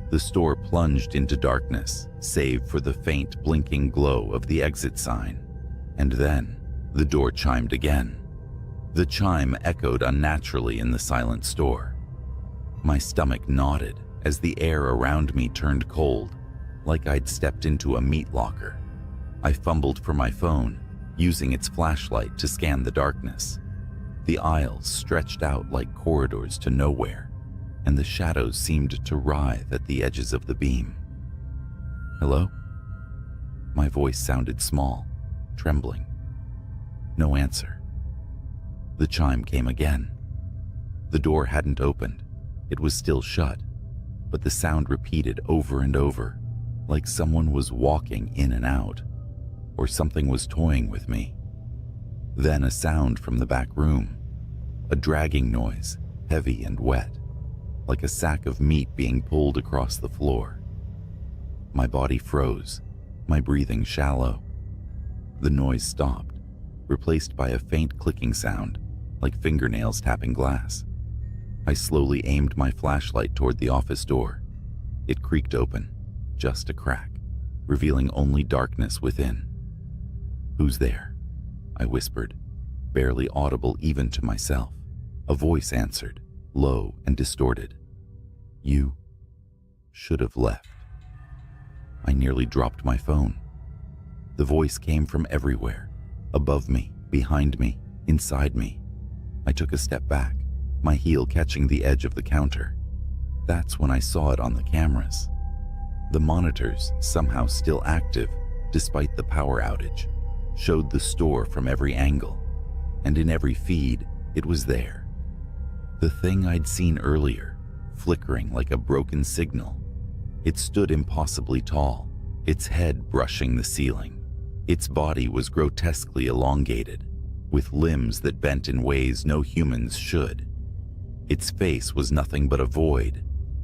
The store plunged into darkness, save for the faint blinking glow of the exit sign. And then the door chimed again. The chime echoed unnaturally in the silent store. My stomach knotted as the air around me turned cold, like I'd stepped into a meat locker. I fumbled for my phone, using its flashlight to scan the darkness. The aisles stretched out like corridors to nowhere, and the shadows seemed to writhe at the edges of the beam. "Hello?" My voice sounded small, trembling. No answer. The chime came again. The door hadn't opened. It was still shut, but the sound repeated over and over, like someone was walking in and out, or something was toying with me. Then a sound from the back room, a dragging noise, heavy and wet, like a sack of meat being pulled across the floor. My body froze, my breathing shallow. The noise stopped, replaced by a faint clicking sound, like fingernails tapping glass. I slowly aimed my flashlight toward the office door. It creaked open, just a crack, revealing only darkness within. "Who's there?" I whispered, barely audible even to myself. A voice answered, low and distorted. "You should have left." I nearly dropped my phone. The voice came from everywhere, above me, behind me, inside me. I took a step back, my heel catching the edge of the counter. That's when I saw it on the cameras. The monitors, somehow still active despite the power outage, showed the store from every angle, and in every feed, it was there. The thing I'd seen earlier, flickering like a broken signal. It stood impossibly tall, its head brushing the ceiling. Its body was grotesquely elongated, with limbs that bent in ways no humans should. Its face was nothing but a void,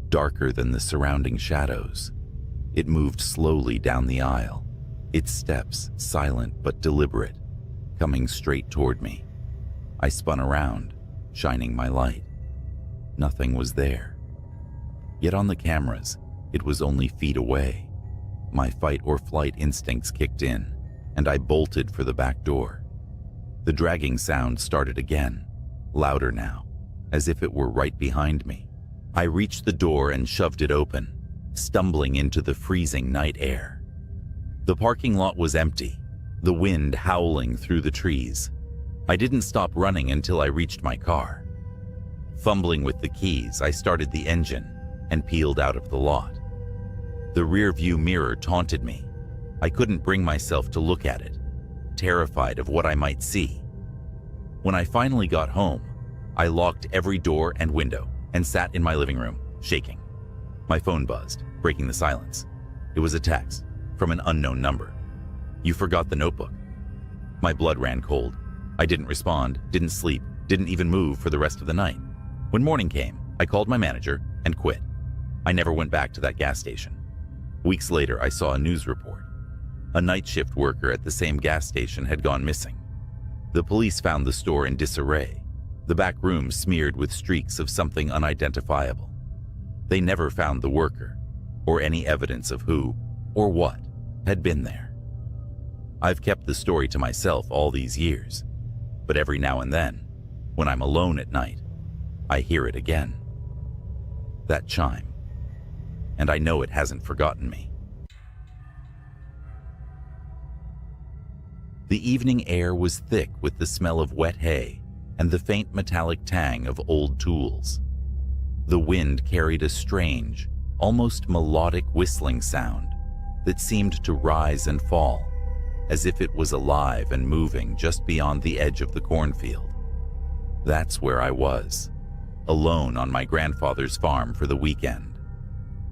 darker than the surrounding shadows. It moved slowly down the aisle, its steps silent but deliberate, coming straight toward me. I spun around, shining my light. Nothing was there. Yet on the cameras, it was only feet away. My fight or flight instincts kicked in, and I bolted for the back door. The dragging sound started again, louder now, as if it were right behind me. I reached the door and shoved it open, stumbling into the freezing night air. The parking lot was empty, the wind howling through the trees. I didn't stop running until I reached my car. Fumbling with the keys, I started the engine and peeled out of the lot. The rear-view mirror taunted me. I couldn't bring myself to look at it, terrified of what I might see. When I finally got home, I locked every door and window and sat in my living room, shaking. My phone buzzed, breaking the silence. It was a text from an unknown number. "You forgot the notebook." My blood ran cold. I didn't respond, didn't sleep, didn't even move for the rest of the night. When morning came, I called my manager and quit. I never went back to that gas station. Weeks later, I saw a news report. A night shift worker at the same gas station had gone missing. The police found the store in disarray, the back room smeared with streaks of something unidentifiable. They never found the worker, or any evidence of who or what had been there. I've kept the story to myself all these years, but every now and then, when I'm alone at night, I hear it again. That chime. And I know it hasn't forgotten me. The evening air was thick with the smell of wet hay and the faint metallic tang of old tools. The wind carried a strange, almost melodic whistling sound that seemed to rise and fall, as if it was alive and moving just beyond the edge of the cornfield. That's where I was, alone on my grandfather's farm for the weekend.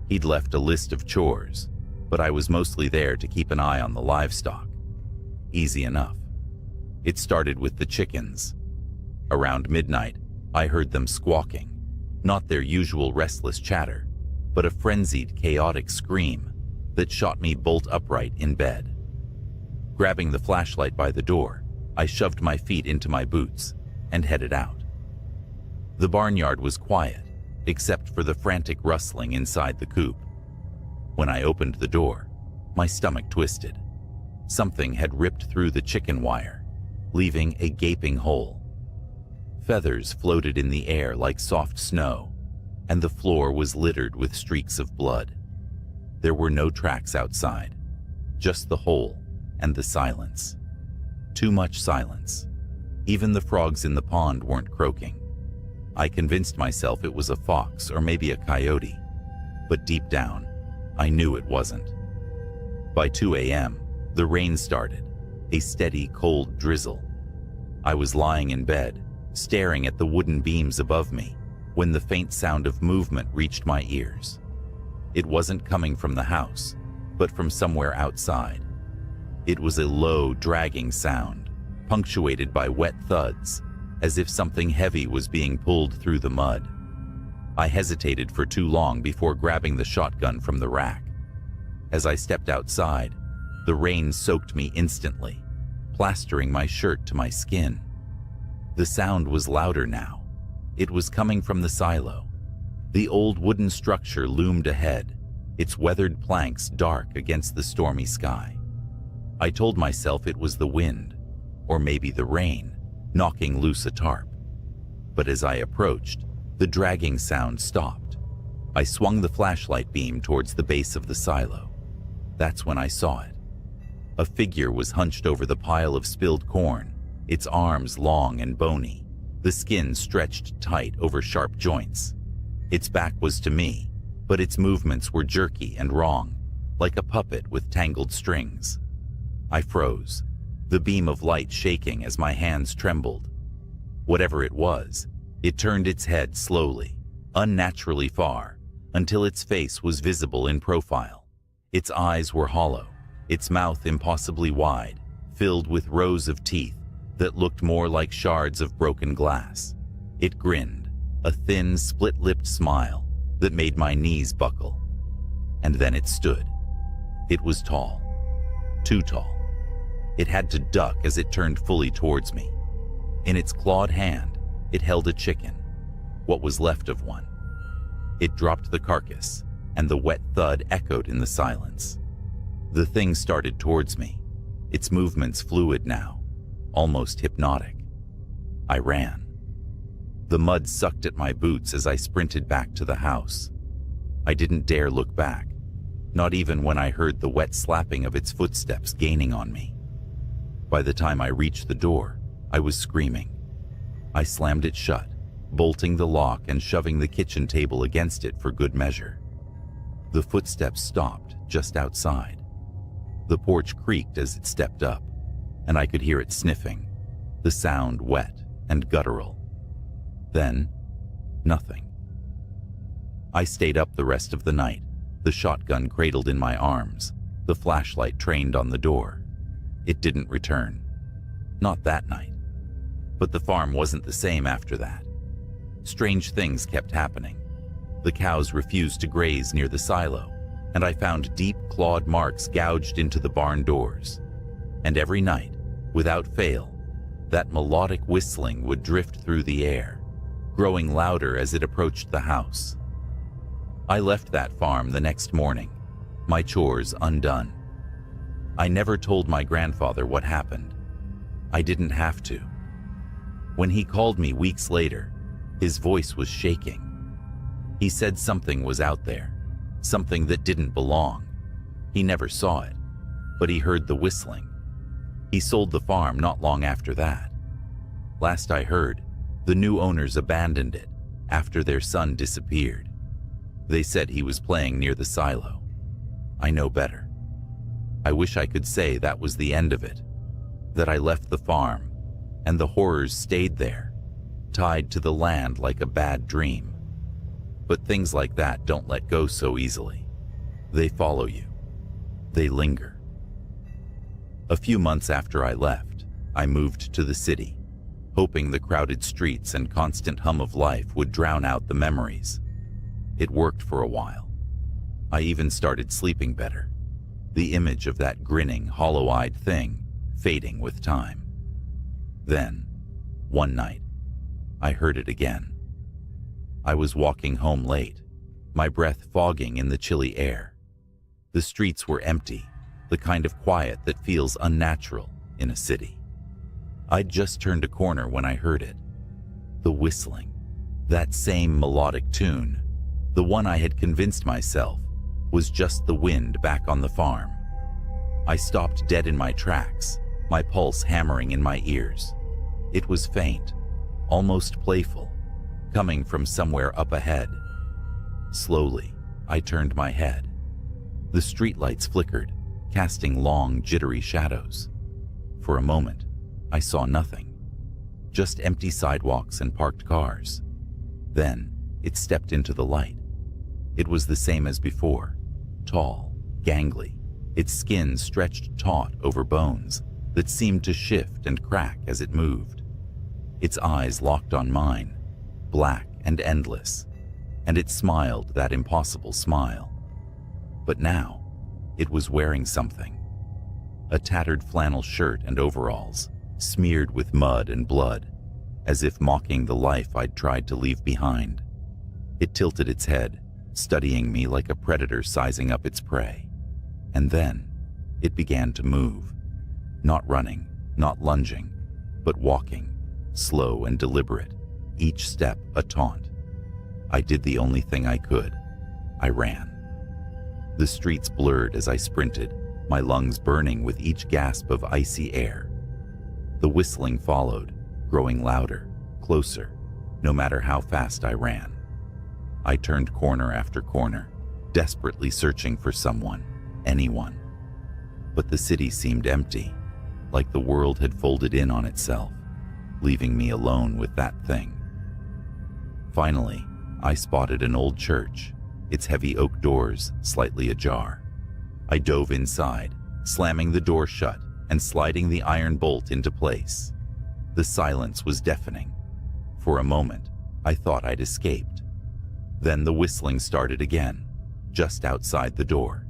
He'd left a list of chores, but I was mostly there to keep an eye on the livestock. Easy enough. It started with the chickens. Around midnight, I heard them squawking, not their usual restless chatter, but a frenzied, chaotic scream that shot me bolt upright in bed. Grabbing the flashlight by the door, I shoved my feet into my boots and headed out. The barnyard was quiet, except for the frantic rustling inside the coop. When I opened the door, my stomach twisted. Something had ripped through the chicken wire, leaving a gaping hole. Feathers floated in the air like soft snow, and the floor was littered with streaks of blood. There were no tracks outside, just the hole and the silence. Too much silence. Even the frogs in the pond weren't croaking. I convinced myself it was a fox or maybe a coyote, but deep down, I knew it wasn't. By 2 a.m., the rain started, a steady, cold drizzle. I was lying in bed, staring at the wooden beams above me, when the faint sound of movement reached my ears. It wasn't coming from the house, but from somewhere outside. It was a low, dragging sound, punctuated by wet thuds, as if something heavy was being pulled through the mud. I hesitated for too long before grabbing the shotgun from the rack. As I stepped outside, the rain soaked me instantly, plastering my shirt to my skin. The sound was louder now. It was coming from the silo. The old wooden structure loomed ahead, its weathered planks dark against the stormy sky. I told myself it was the wind, or maybe the rain, knocking loose a tarp. But as I approached, the dragging sound stopped. I swung the flashlight beam towards the base of the silo. That's when I saw it. A figure was hunched over the pile of spilled corn, its arms long and bony, the skin stretched tight over sharp joints. Its back was to me, but its movements were jerky and wrong, like a puppet with tangled strings. I froze, the beam of light shaking as my hands trembled. Whatever it was, it turned its head slowly, unnaturally far, until its face was visible in profile. Its eyes were hollow, its mouth impossibly wide, filled with rows of teeth that looked more like shards of broken glass. It grinned, a thin, split-lipped smile, that made my knees buckle. And then it stood. It was tall. Too tall. It had to duck as it turned fully towards me. In its clawed hand, it held a chicken, what was left of one. It dropped the carcass, and the wet thud echoed in the silence. The thing started towards me, its movements fluid now, almost hypnotic. I ran. The mud sucked at my boots as I sprinted back to the house. I didn't dare look back, not even when I heard the wet slapping of its footsteps gaining on me. By the time I reached the door, I was screaming. I slammed it shut, bolting the lock and shoving the kitchen table against it for good measure. The footsteps stopped just outside. The porch creaked as it stepped up, and I could hear it sniffing, the sound wet and guttural. Then, nothing. I stayed up the rest of the night, the shotgun cradled in my arms, the flashlight trained on the door. It didn't return. Not that night. But the farm wasn't the same after that. Strange things kept happening. The cows refused to graze near the silo, and I found deep clawed marks gouged into the barn doors. And every night, without fail, that melodic whistling would drift through the air, growing louder as it approached the house. I left that farm the next morning, my chores undone. I never told my grandfather what happened. I didn't have to. When he called me weeks later, his voice was shaking. He said something was out there, something that didn't belong. He never saw it, but he heard the whistling. He sold the farm not long after that. Last I heard, the new owners abandoned it after their son disappeared. They said he was playing near the silo. I know better. I wish I could say that was the end of it, that I left the farm and the horrors stayed there, tied to the land like a bad dream. But things like that don't let go so easily. They follow you. They linger. A few months after I left, I moved to the city, hoping the crowded streets and constant hum of life would drown out the memories. It worked for a while. I even started sleeping better, the image of that grinning, hollow-eyed thing fading with time. Then, one night, I heard it again. I was walking home late, my breath fogging in the chilly air. The streets were empty, the kind of quiet that feels unnatural in a city. I'd just turned a corner when I heard it. The whistling, that same melodic tune, the one I had convinced myself was just the wind back on the farm. I stopped dead in my tracks, my pulse hammering in my ears. It was faint, almost playful, coming from somewhere up ahead. Slowly, I turned my head. The streetlights flickered, casting long, jittery shadows. For a moment, I saw nothing, just empty sidewalks and parked cars. Then, it stepped into the light. It was the same as before, tall, gangly, its skin stretched taut over bones that seemed to shift and crack as it moved. Its eyes locked on mine, black and endless, and it smiled that impossible smile. But now, it was wearing something. A tattered flannel shirt and overalls, smeared with mud and blood, as if mocking the life I'd tried to leave behind. It tilted its head, studying me like a predator sizing up its prey. And then, it began to move. Not running, not lunging, but walking, slow and deliberate, each step a taunt. I did the only thing I could. I ran. The streets blurred as I sprinted, my lungs burning with each gasp of icy air. The whistling followed, growing louder, closer, no matter how fast I ran. I turned corner after corner, desperately searching for someone, anyone. But the city seemed empty, like the world had folded in on itself, leaving me alone with that thing. Finally, I spotted an old church, its heavy oak doors slightly ajar. I dove inside, slamming the door shut and sliding the iron bolt into place. The silence was deafening. For a moment, I thought I'd escaped. Then the whistling started again, just outside the door.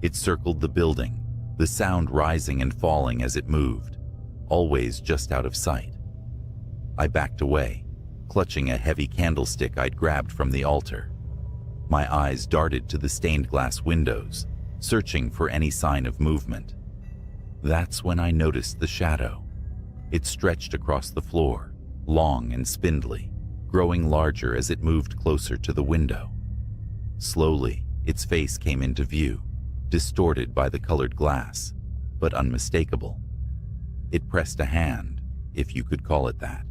It circled the building, the sound rising and falling as it moved, always just out of sight. I backed away, clutching a heavy candlestick I'd grabbed from the altar. My eyes darted to the stained glass windows, searching for any sign of movement. That's when I noticed the shadow. It stretched across the floor, long and spindly, growing larger as it moved closer to the window. Slowly, its face came into view, distorted by the colored glass, but unmistakable. It pressed a hand, if you could call it that,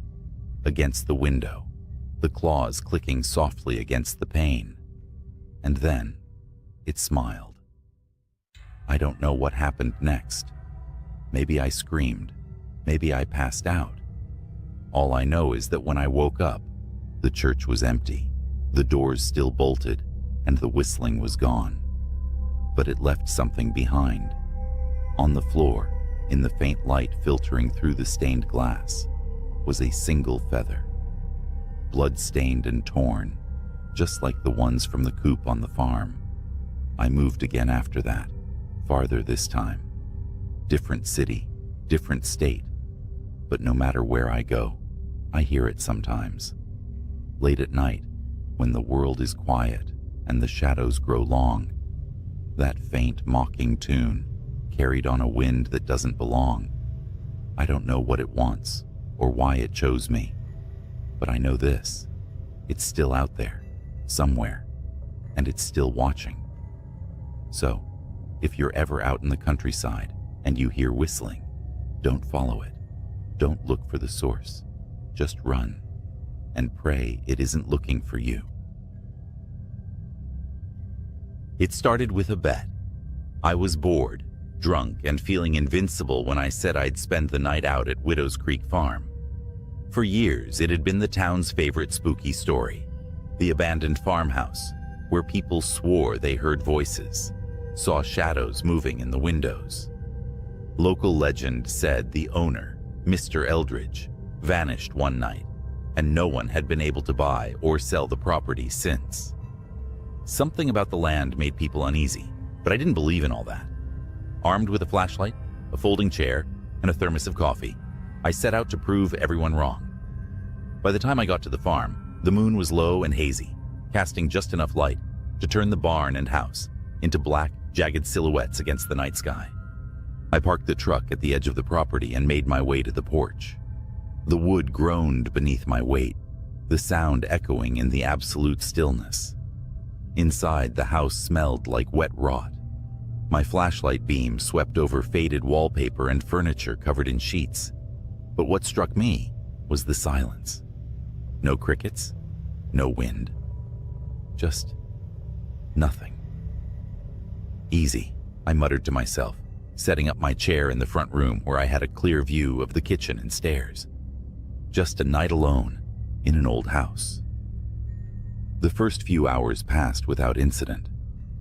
against the window, the claws clicking softly against the pane. And then, it smiled. I don't know what happened next. Maybe I screamed. Maybe I passed out. All I know is that when I woke up, the church was empty, the doors still bolted, and the whistling was gone. But it left something behind. On the floor, in the faint light filtering through the stained glass, was a single feather. Blood-stained and torn, just like the ones from the coop on the farm. I moved again after that, farther this time. Different city, different state. But no matter where I go, I hear it sometimes. Late at night, when the world is quiet and the shadows grow long, that faint, mocking tune, carried on a wind that doesn't belong. I don't know what it wants or why it chose me, but I know this: it's still out there, somewhere, and it's still watching. So, if you're ever out in the countryside and you hear whistling, don't follow it. Don't look for the source. Just run and pray it isn't looking for you. It started with a bet. I was bored, drunk, and feeling invincible when I said I'd spend the night out at Widow's Creek Farm. For years, it had been the town's favorite spooky story, the abandoned farmhouse, where people swore they heard voices, saw shadows moving in the windows. Local legend said the owner, Mr. Eldridge, vanished one night, and no one had been able to buy or sell the property since. Something about the land made people uneasy, but I didn't believe in all that. Armed with a flashlight, a folding chair, and a thermos of coffee, I set out to prove everyone wrong. By the time I got to the farm, the moon was low and hazy, casting just enough light to turn the barn and house into black, jagged silhouettes against the night sky. I parked the truck at the edge of the property and made my way to the porch. The wood groaned beneath my weight, the sound echoing in the absolute stillness. Inside, the house smelled like wet rot. My flashlight beam swept over faded wallpaper and furniture covered in sheets. But what struck me was the silence. No crickets, no wind, just nothing. Easy, I muttered to myself, setting up my chair in the front room where I had a clear view of the kitchen and stairs. Just a night alone in an old house. The first few hours passed without incident.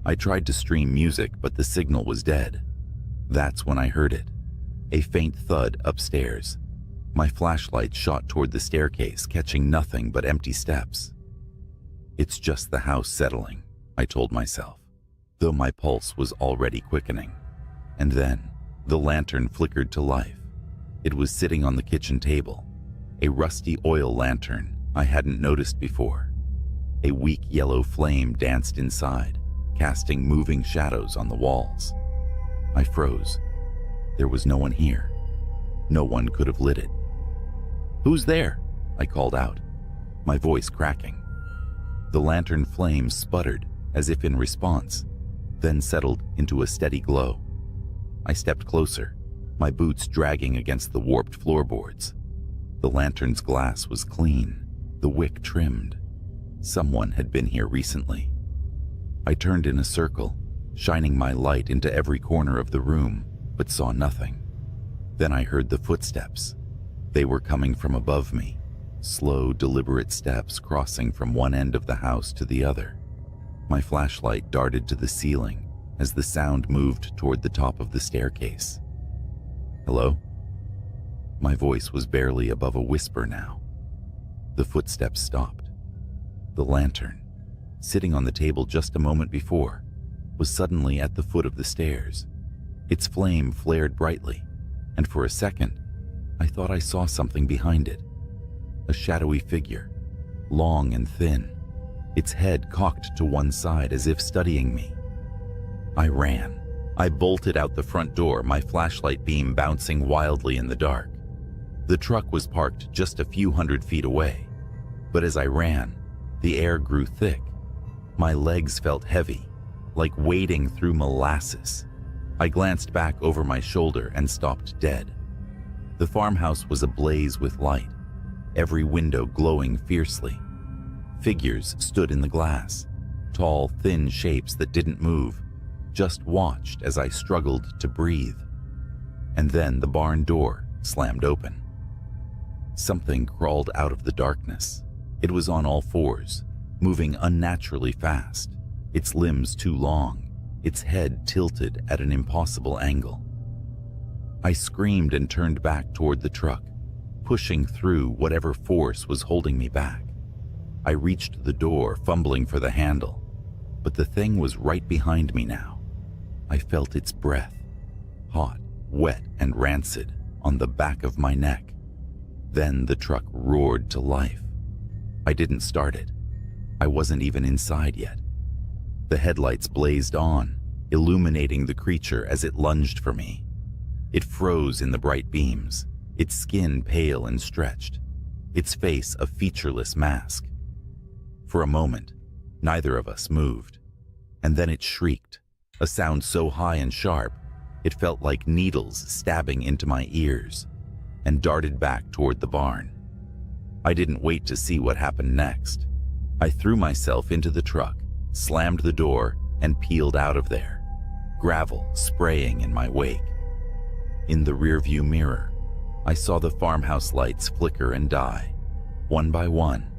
I tried to stream music, but the signal was dead. That's when I heard it, a faint thud upstairs. My flashlight shot toward the staircase, catching nothing but empty steps. It's just the house settling, I told myself, though my pulse was already quickening. And then, the lantern flickered to life. It was sitting on the kitchen table, a rusty oil lantern I hadn't noticed before. A weak yellow flame danced inside, casting moving shadows on the walls. I froze. There was no one here. No one could have lit it. "Who's there?" I called out, my voice cracking. The lantern flame sputtered as if in response, then settled into a steady glow. I stepped closer, my boots dragging against the warped floorboards. The lantern's glass was clean, the wick trimmed. Someone had been here recently. I turned in a circle, shining my light into every corner of the room, but saw nothing. Then I heard the footsteps. They were coming from above me, slow, deliberate steps crossing from one end of the house to the other. My flashlight darted to the ceiling as the sound moved toward the top of the staircase. "Hello?" My voice was barely above a whisper now. The footsteps stopped. The lantern, sitting on the table just a moment before, was suddenly at the foot of the stairs. Its flame flared brightly, and for a second, I thought I saw something behind it. A shadowy figure, long and thin, its head cocked to one side as if studying me. I ran. I bolted out the front door, my flashlight beam bouncing wildly in the dark. The truck was parked just a few hundred feet away, but as I ran, the air grew thick. My legs felt heavy, like wading through molasses. I glanced back over my shoulder and stopped dead. The farmhouse was ablaze with light, every window glowing fiercely. Figures stood in the glass, tall, thin shapes that didn't move, just watched as I struggled to breathe. And then the barn door slammed open. Something crawled out of the darkness. It was on all fours, moving unnaturally fast, its limbs too long, its head tilted at an impossible angle. I screamed and turned back toward the truck, pushing through whatever force was holding me back. I reached the door, fumbling for the handle, but the thing was right behind me now. I felt its breath, hot, wet, and rancid, on the back of my neck. Then the truck roared to life. I didn't start it. I wasn't even inside yet. The headlights blazed on, illuminating the creature as it lunged for me. It froze in the bright beams, its skin pale and stretched, its face a featureless mask. For a moment, neither of us moved, and then it shrieked, a sound so high and sharp, it felt like needles stabbing into my ears, and darted back toward the barn. I didn't wait to see what happened next. I threw myself into the truck, slammed the door, and peeled out of there, gravel spraying in my wake. In the rearview mirror, I saw the farmhouse lights flicker and die, one by one,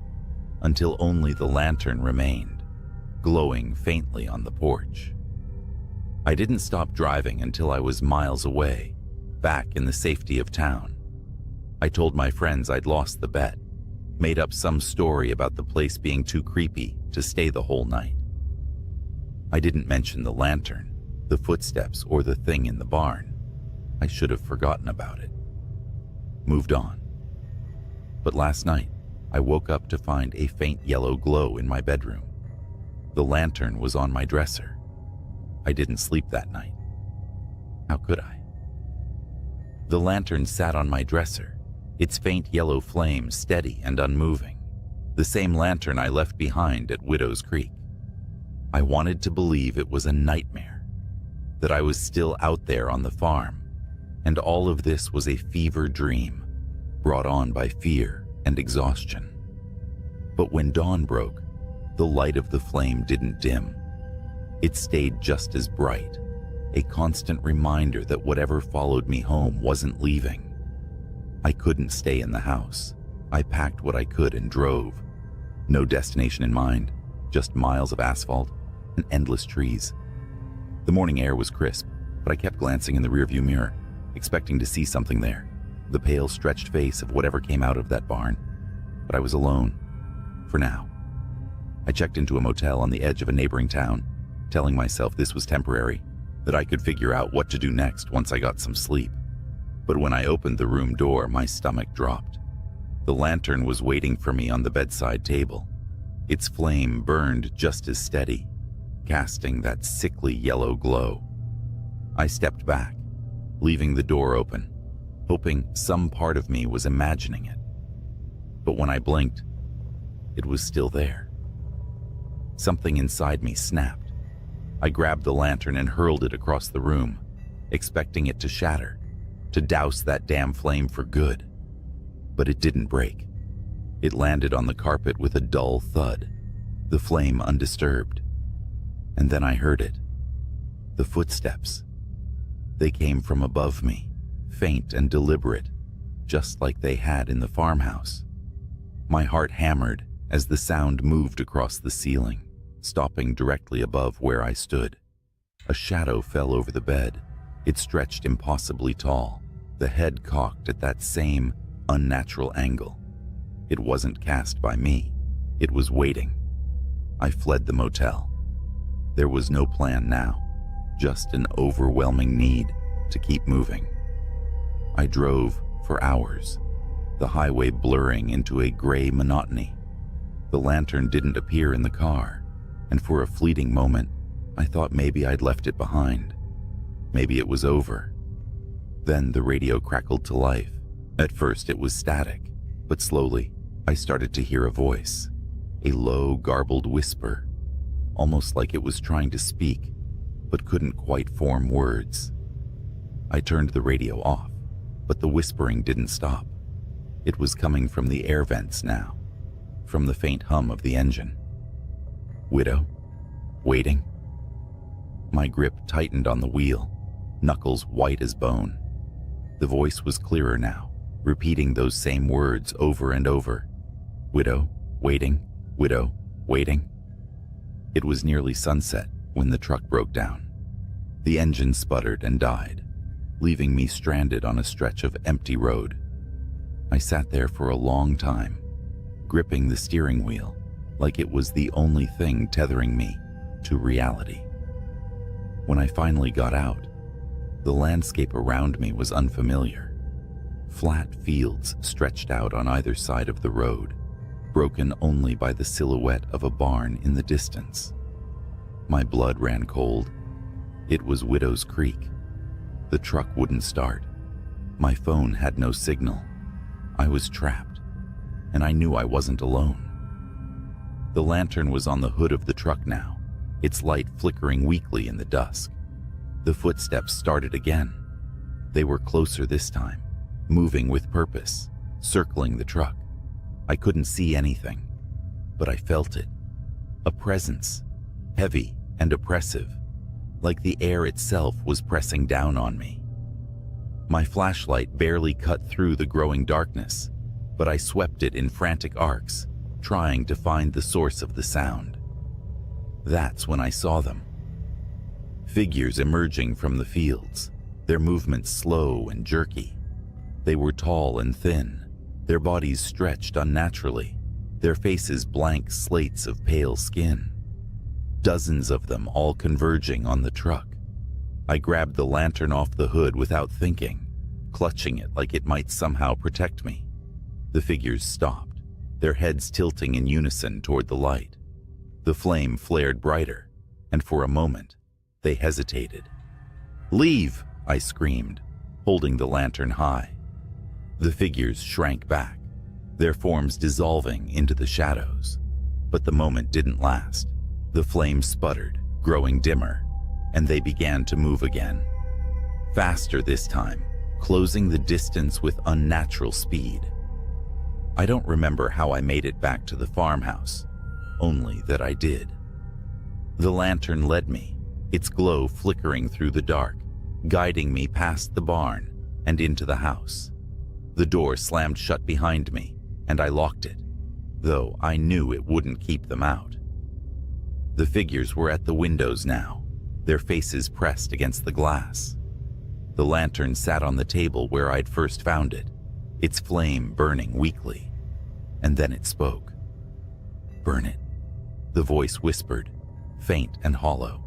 until only the lantern remained, glowing faintly on the porch. I didn't stop driving until I was miles away, back in the safety of town. I told my friends I'd lost the bet, made up some story about the place being too creepy to stay the whole night. I didn't mention the lantern, the footsteps, or the thing in the barn. I should have forgotten about it. Moved on. But last night, I woke up to find a faint yellow glow in my bedroom. The lantern was on my dresser. I didn't sleep that night. How could I? The lantern sat on my dresser, its faint yellow flame steady and unmoving, the same lantern I left behind at Widow's Creek. I wanted to believe it was a nightmare, that I was still out there on the farm, and all of this was a fever dream, brought on by fear and exhaustion. But when dawn broke, the light of the flame didn't dim. It stayed just as bright, a constant reminder that whatever followed me home wasn't leaving. I couldn't stay in the house. I packed what I could and drove. No destination in mind, just miles of asphalt and endless trees. The morning air was crisp, but I kept glancing in the rearview mirror, expecting to see something there, the pale, stretched face of whatever came out of that barn. But I was alone, for now. I checked into a motel on the edge of a neighboring town, telling myself this was temporary, that I could figure out what to do next once I got some sleep. But when I opened the room door, my stomach dropped. The lantern was waiting for me on the bedside table. Its flame burned just as steady, casting that sickly yellow glow. I stepped back, leaving the door open, hoping some part of me was imagining it. But when I blinked, it was still there. Something inside me snapped. I grabbed the lantern and hurled it across the room, expecting it to shatter, to douse that damn flame for good. But it didn't break. It landed on the carpet with a dull thud, the flame undisturbed. And then I heard it. The footsteps. They came from above me, faint and deliberate, just like they had in the farmhouse. My heart hammered as the sound moved across the ceiling, stopping directly above where I stood. A shadow fell over the bed. It stretched impossibly tall, the head cocked at that same unnatural angle. It wasn't cast by me. It was waiting. I fled the motel. There was no plan now, just an overwhelming need to keep moving. I drove for hours, the highway blurring into a gray monotony. The lantern didn't appear in the car, and for a fleeting moment, I thought maybe I'd left it behind. Maybe it was over. Then the radio crackled to life. At first it was static, but slowly I started to hear a voice, a low, garbled whisper, almost like it was trying to speak, but couldn't quite form words. I turned the radio off, but the whispering didn't stop. It was coming from the air vents now, from the faint hum of the engine. Widow? Waiting? My grip tightened on the wheel, knuckles white as bone. The voice was clearer now, repeating those same words over and over. Widow, waiting, widow, waiting. It was nearly sunset when the truck broke down. The engine sputtered and died, leaving me stranded on a stretch of empty road. I sat there for a long time, gripping the steering wheel like it was the only thing tethering me to reality. When I finally got out, the landscape around me was unfamiliar. Flat fields stretched out on either side of the road, broken only by the silhouette of a barn in the distance. My blood ran cold. It was Widow's Creek. The truck wouldn't start. My phone had no signal. I was trapped, and I knew I wasn't alone. The lantern was on the hood of the truck now, its light flickering weakly in the dusk. The footsteps started again. They were closer this time, moving with purpose, circling the truck. I couldn't see anything, but I felt it. A presence, heavy and oppressive, like the air itself was pressing down on me. My flashlight barely cut through the growing darkness, but I swept it in frantic arcs, trying to find the source of the sound. That's when I saw them. Figures emerging from the fields, their movements slow and jerky. They were tall and thin, their bodies stretched unnaturally, their faces blank slates of pale skin. Dozens of them all converging on the truck. I grabbed the lantern off the hood without thinking, clutching it like it might somehow protect me. The figures stopped, their heads tilting in unison toward the light. The flame flared brighter, and for a moment, they hesitated. "Leave!" I screamed, holding the lantern high. The figures shrank back, their forms dissolving into the shadows. But the moment didn't last. The flame sputtered, growing dimmer, and they began to move again. Faster this time, closing the distance with unnatural speed. I don't remember how I made it back to the farmhouse, only that I did. The lantern led me, its glow flickering through the dark, guiding me past the barn and into the house. The door slammed shut behind me, and I locked it, though I knew it wouldn't keep them out. The figures were at the windows now, their faces pressed against the glass. The lantern sat on the table where I'd first found it, its flame burning weakly. And then it spoke. "Burn it," the voice whispered, faint and hollow.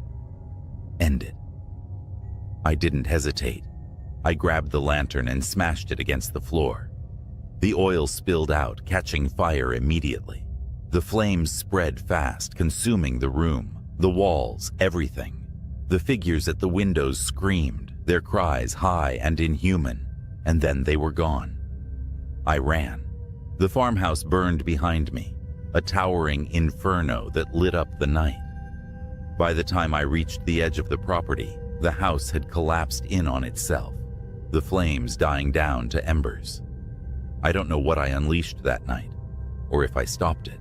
"End it." I didn't hesitate. I grabbed the lantern and smashed it against the floor. The oil spilled out, catching fire immediately. The flames spread fast, consuming the room, the walls, everything. The figures at the windows screamed, their cries high and inhuman, and then they were gone. I ran. The farmhouse burned behind me, a towering inferno that lit up the night. By the time I reached the edge of the property, the house had collapsed in on itself, the flames dying down to embers. I don't know what I unleashed that night, or if I stopped it.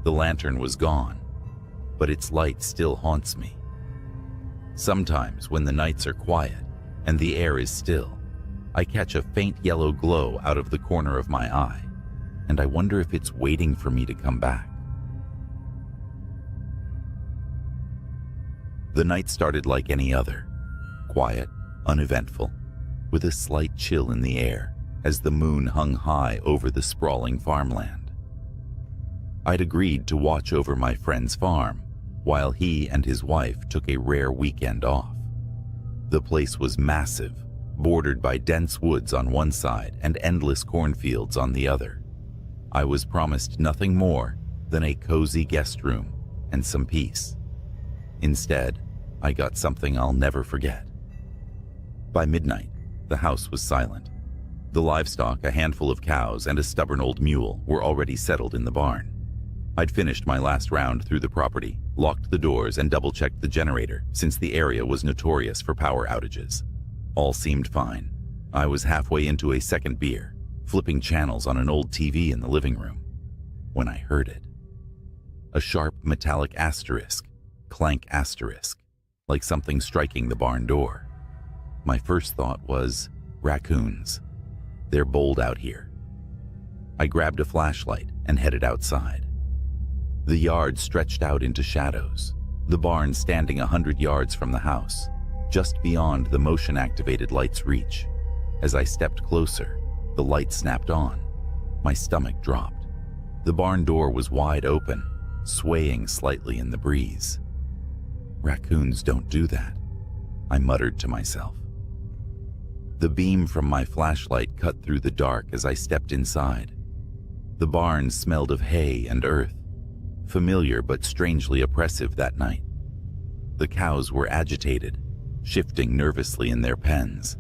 The lantern was gone, but its light still haunts me. Sometimes when the nights are quiet and the air is still, I catch a faint yellow glow out of the corner of my eye, and I wonder if it's waiting for me to come back. The night started like any other, quiet, uneventful, with a slight chill in the air as the moon hung high over the sprawling farmland. I'd agreed to watch over my friend's farm while he and his wife took a rare weekend off. The place was massive, bordered by dense woods on one side and endless cornfields on the other. I was promised nothing more than a cozy guest room and some peace. Instead, I got something I'll never forget. By midnight, the house was silent. The livestock, a handful of cows and a stubborn old mule, were already settled in the barn. I'd finished my last round through the property, locked the doors, and double-checked the generator, since the area was notorious for power outages. All seemed fine. I was halfway into a second beer, flipping channels on an old TV in the living room, when I heard it. A sharp metallic asterisk, clank asterisk, like something striking the barn door. My first thought was, raccoons. They're bold out here. I grabbed a flashlight and headed outside. The yard stretched out into shadows, the barn standing 100 yards from the house, just beyond the motion-activated light's reach. As I stepped closer, the light snapped on. My stomach dropped. The barn door was wide open, swaying slightly in the breeze. Raccoons don't do that, I muttered to myself. The beam from my flashlight cut through the dark as I stepped inside. The barn smelled of hay and earth, familiar but strangely oppressive that night. The cows were agitated, shifting nervously in their pens,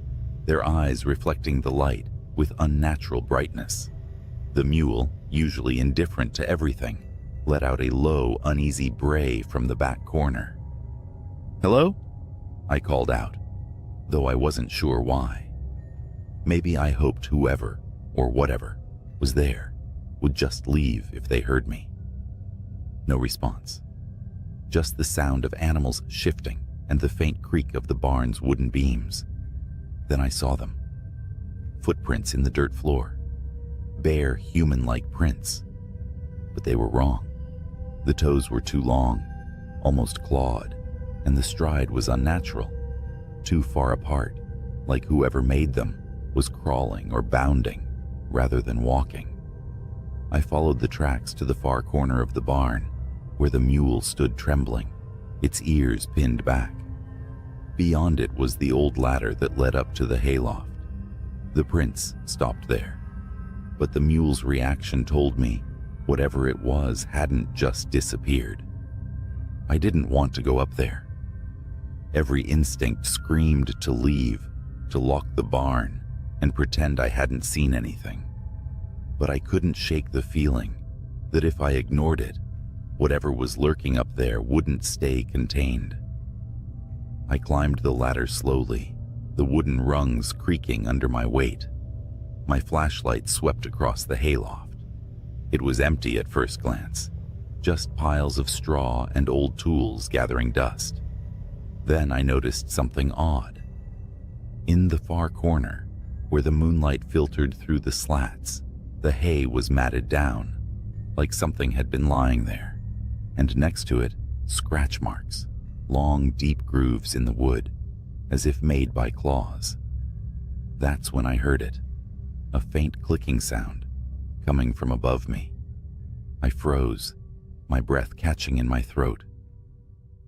their eyes reflecting the light with unnatural brightness. The mule, usually indifferent to everything, let out a low, uneasy bray from the back corner. "Hello?" I called out, though I wasn't sure why. Maybe I hoped whoever, or whatever, was there would just leave if they heard me. No response. Just the sound of animals shifting and the faint creak of the barn's wooden beams. Then I saw them. Footprints in the dirt floor. Bare, human-like prints. But they were wrong. The toes were too long, almost clawed, and the stride was unnatural, too far apart, like whoever made them was crawling or bounding rather than walking. I followed the tracks to the far corner of the barn, where the mule stood trembling, its ears pinned back. Beyond it was the old ladder that led up to the hayloft. The prints stopped there, but the mule's reaction told me whatever it was hadn't just disappeared. I didn't want to go up there. Every instinct screamed to leave, to lock the barn, and pretend I hadn't seen anything. But I couldn't shake the feeling that if I ignored it, whatever was lurking up there wouldn't stay contained. I climbed the ladder slowly, the wooden rungs creaking under my weight. My flashlight swept across the hayloft. It was empty at first glance, just piles of straw and old tools gathering dust. Then I noticed something odd. In the far corner, where the moonlight filtered through the slats, the hay was matted down, like something had been lying there, and next to it, scratch marks, long, deep grooves in the wood, as if made by claws. That's when I heard it, a faint clicking sound, coming from above me. I froze, my breath catching in my throat.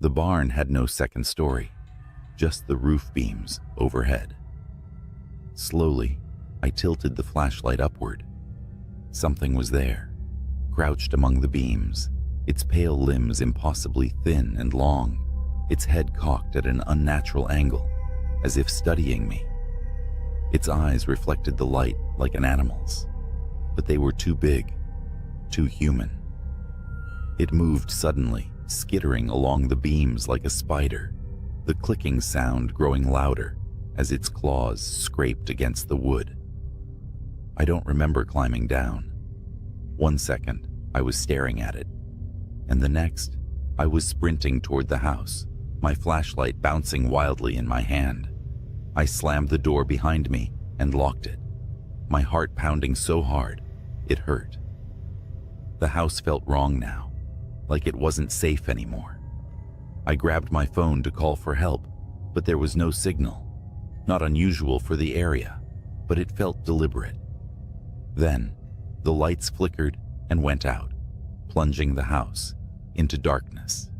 The barn had no second story, just the roof beams overhead. Slowly, I tilted the flashlight upward. Something was there, crouched among the beams, its pale limbs impossibly thin and long, its head cocked at an unnatural angle, as if studying me. Its eyes reflected the light like an animal's, but they were too big, too human. It moved suddenly, skittering along the beams like a spider, the clicking sound growing louder as its claws scraped against the wood. I don't remember climbing down. 1 second, I was staring at it, and the next, I was sprinting toward the house, my flashlight bouncing wildly in my hand. I slammed the door behind me and locked it, my heart pounding so hard, it hurt. The house felt wrong now, like it wasn't safe anymore. I grabbed my phone to call for help, but there was no signal. Not unusual for the area, but it felt deliberate. Then, the lights flickered and went out, plunging the house into darkness.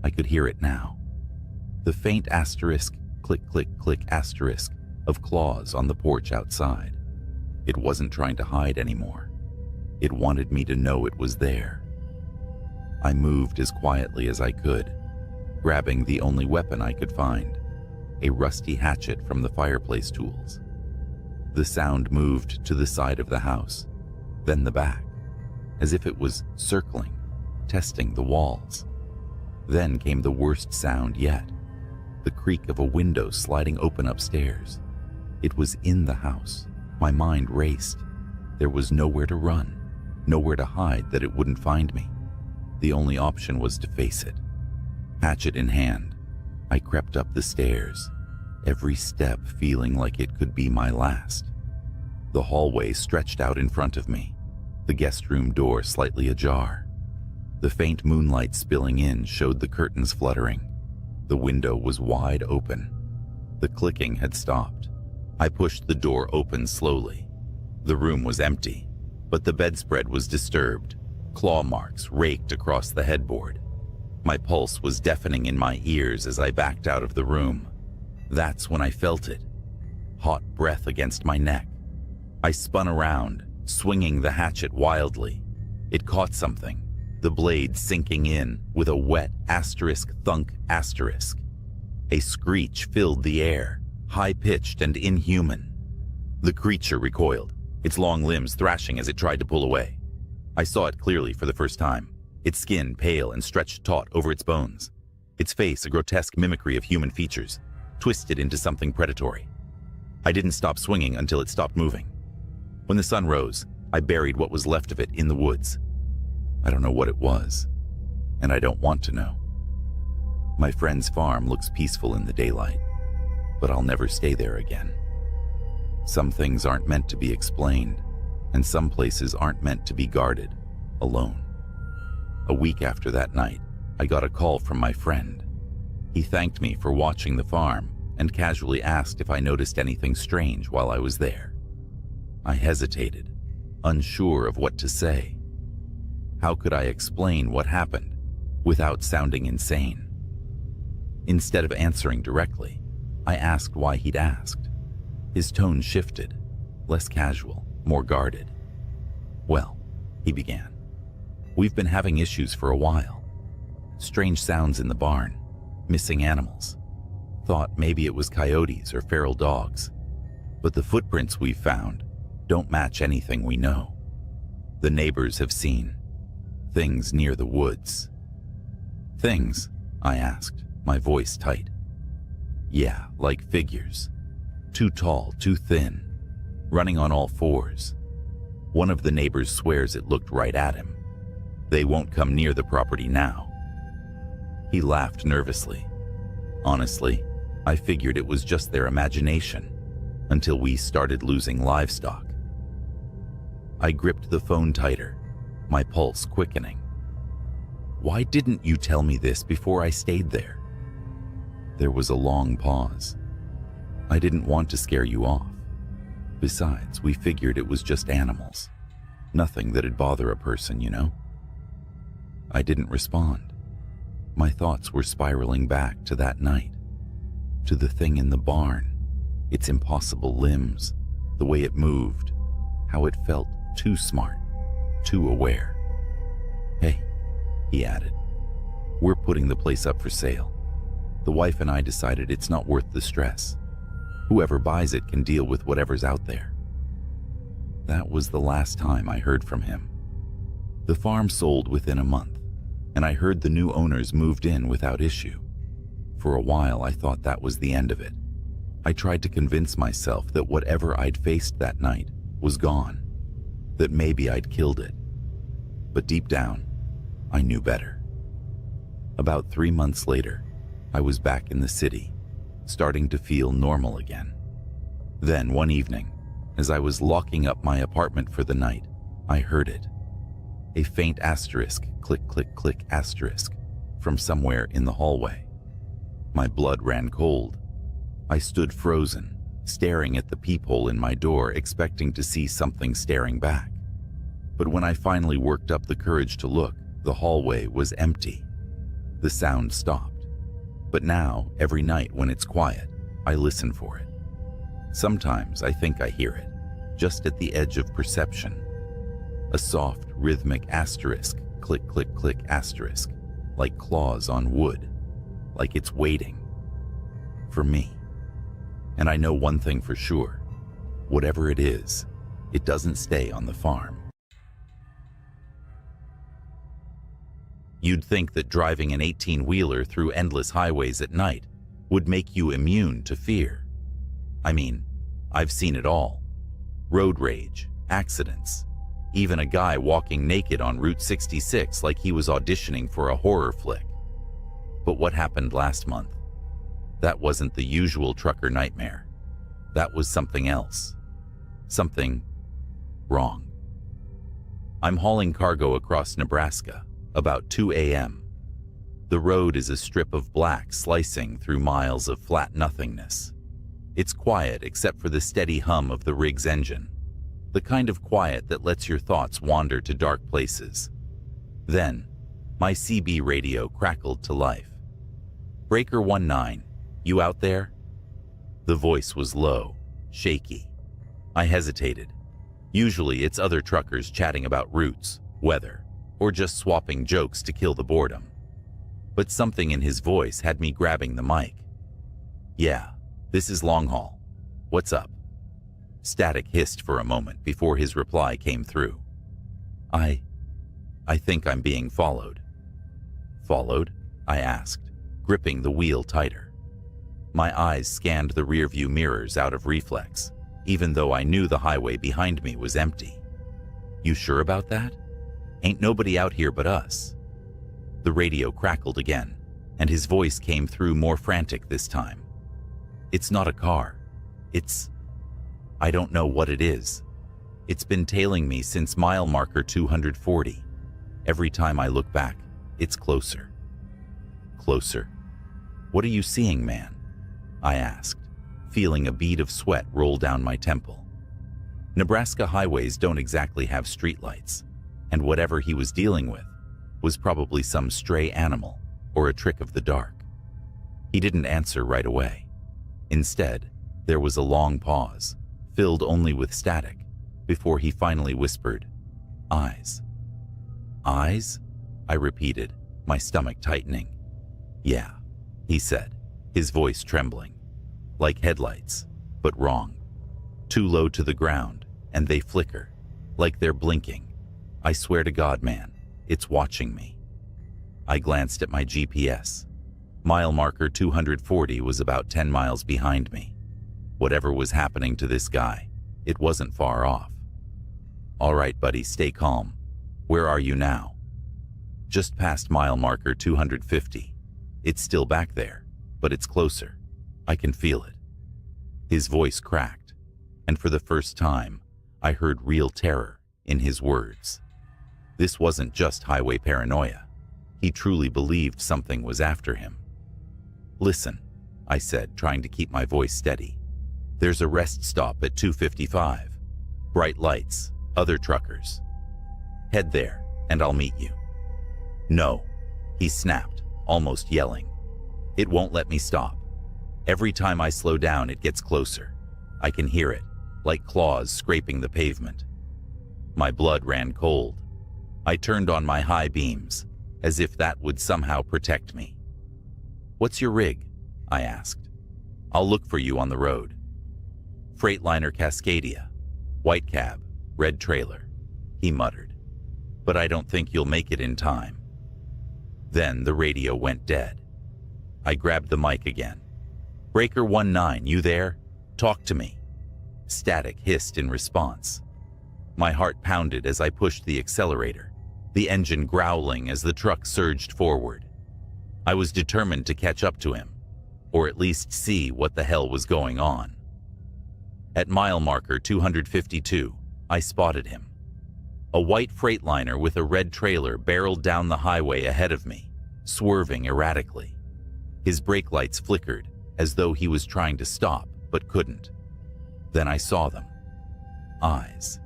I could hear it now. The faint asterisk, click, click, click asterisk of claws on the porch outside. It wasn't trying to hide anymore. It wanted me to know it was there. I moved as quietly as I could, grabbing the only weapon I could find, a rusty hatchet from the fireplace tools. The sound moved to the side of the house, then the back, as if it was circling, testing the walls. Then came the worst sound yet, the creak of a window sliding open upstairs. It was in the house. My mind raced. There was nowhere to run, nowhere to hide that it wouldn't find me. The only option was to face it. Hatchet in hand, I crept up the stairs, every step feeling like it could be my last. The hallway stretched out in front of me, the guest room door slightly ajar. The faint moonlight spilling in showed the curtains fluttering. The window was wide open. The clicking had stopped. I pushed the door open slowly. The room was empty, but the bedspread was disturbed. Claw marks raked across the headboard. My pulse was deafening in my ears as I backed out of the room. That's when I felt it. Hot breath against my neck. I spun around, swinging the hatchet wildly. It caught something, the blade sinking in with a wet asterisk thunk asterisk. A screech filled the air, high-pitched and inhuman. The creature recoiled, its long limbs thrashing as it tried to pull away. I saw it clearly for the first time, its skin pale and stretched taut over its bones, its face a grotesque mimicry of human features, twisted into something predatory. I didn't stop swinging until it stopped moving. When the sun rose, I buried what was left of it in the woods. I don't know what it was, and I don't want to know. My friend's farm looks peaceful in the daylight, but I'll never stay there again. Some things aren't meant to be explained, and some places aren't meant to be guarded alone. A week after that night, I got a call from my friend. He thanked me for watching the farm and casually asked if I noticed anything strange while I was there. I hesitated, unsure of what to say. How could I explain what happened without sounding insane? Instead of answering directly, I asked why he'd asked. His tone shifted, less casual, more guarded. Well, he began, we've been having issues for a while. Strange sounds in the barn, missing animals. Thought maybe it was coyotes or feral dogs, but the footprints we've found don't match anything we know. The neighbors have seen things near the woods. Things? I asked, my voice tight. Yeah, like figures. Too tall, too thin, running on all fours. One of the neighbors swears it looked right at him. They won't come near the property now. He laughed nervously. Honestly, I figured it was just their imagination until we started losing livestock. I gripped the phone tighter, my pulse quickening. Why didn't you tell me this before I stayed there? There was a long pause. I didn't want to scare you off. Besides, we figured it was just animals. Nothing that'd bother a person, you know? I didn't respond. My thoughts were spiraling back to that night, to the thing in the barn, its impossible limbs, the way it moved, how it felt too smart, too aware. Hey, he added, we're putting the place up for sale. The wife and I decided it's not worth the stress. Whoever buys it can deal with whatever's out there. That was the last time I heard from him. The farm sold within a month, and I heard the new owners moved in without issue. For a while, I thought that was the end of it. I tried to convince myself that whatever I'd faced that night was gone, that maybe I'd killed it. But deep down, I knew better. About 3 months later, I was back in the city, starting to feel normal again. Then one evening, as I was locking up my apartment for the night, I heard it. A faint asterisk, click, click, click asterisk, from somewhere in the hallway. My blood ran cold. I stood frozen, staring at the peephole in my door, expecting to see something staring back. But when I finally worked up the courage to look, the hallway was empty. The sound stopped. But now, every night when it's quiet, I listen for it. Sometimes I think I hear it, just at the edge of perception. A soft, rhythmic asterisk, click, click, click asterisk, like claws on wood, like it's waiting for me. And I know one thing for sure, whatever it is, it doesn't stay on the farm. You'd think that driving an 18-wheeler through endless highways at night would make you immune to fear. I mean, I've seen it all. Road rage, accidents, even a guy walking naked on Route 66 like he was auditioning for a horror flick. But what happened last month? That wasn't the usual trucker nightmare. That was something else. Something wrong. I'm hauling cargo across Nebraska, about 2 a.m. The road is a strip of black slicing through miles of flat nothingness. It's quiet except for the steady hum of the rig's engine, the kind of quiet that lets your thoughts wander to dark places. Then, my CB radio crackled to life. "Breaker 19, you out there?" The voice was low, shaky. I hesitated. Usually it's other truckers chatting about routes, weather, or just swapping jokes to kill the boredom. But something in his voice had me grabbing the mic. "Yeah, this is Long Haul. What's up?" Static hissed for a moment before his reply came through. I think I'm being followed." "Followed?" I asked, gripping the wheel tighter. My eyes scanned the rearview mirrors out of reflex, even though I knew the highway behind me was empty. "You sure about that? Ain't nobody out here but us." The radio crackled again, and his voice came through more frantic this time. "It's not a car. I don't know what it is. It's been tailing me since mile marker 240. Every time I look back, it's closer." "Closer? What are you seeing, man?" I asked, feeling a bead of sweat roll down my temple. Nebraska highways don't exactly have streetlights, and whatever he was dealing with was probably some stray animal or a trick of the dark. He didn't answer right away. Instead, there was a long pause, filled only with static, before he finally whispered, "Eyes." "Eyes?" I repeated, my stomach tightening. "Yeah," he said, his voice trembling. "Like headlights, but wrong. Too low to the ground, and they flicker, like they're blinking. I swear to God, man, it's watching me." I glanced at my GPS. Mile marker 240 was about 10 miles behind me. Whatever was happening to this guy, it wasn't far off. "All right, buddy, stay calm. Where are you now?" "Just past mile marker 250. It's still back there, but it's closer. I can feel it." His voice cracked, and for the first time, I heard real terror in his words. This wasn't just highway paranoia. He truly believed something was after him. "Listen," I said, trying to keep my voice steady. "There's a rest stop at 255. Bright lights, other truckers. Head there, and I'll meet you." "No," he snapped, almost yelling. "It won't let me stop. Every time I slow down, it gets closer. I can hear it, like claws scraping the pavement." My blood ran cold. I turned on my high beams, as if that would somehow protect me. "What's your rig?" I asked. "I'll look for you on the road." "Freightliner Cascadia. White cab, red trailer," he muttered. "But I don't think you'll make it in time." Then the radio went dead. I grabbed the mic again. "Breaker 19, you there? Talk to me." Static hissed in response. My heart pounded as I pushed the accelerator, the engine growling as the truck surged forward. I was determined to catch up to him, or at least see what the hell was going on. At mile marker 252, I spotted him. A white Freightliner with a red trailer barreled down the highway ahead of me, swerving erratically. His brake lights flickered, as though he was trying to stop, but couldn't. Then I saw them. Eyes.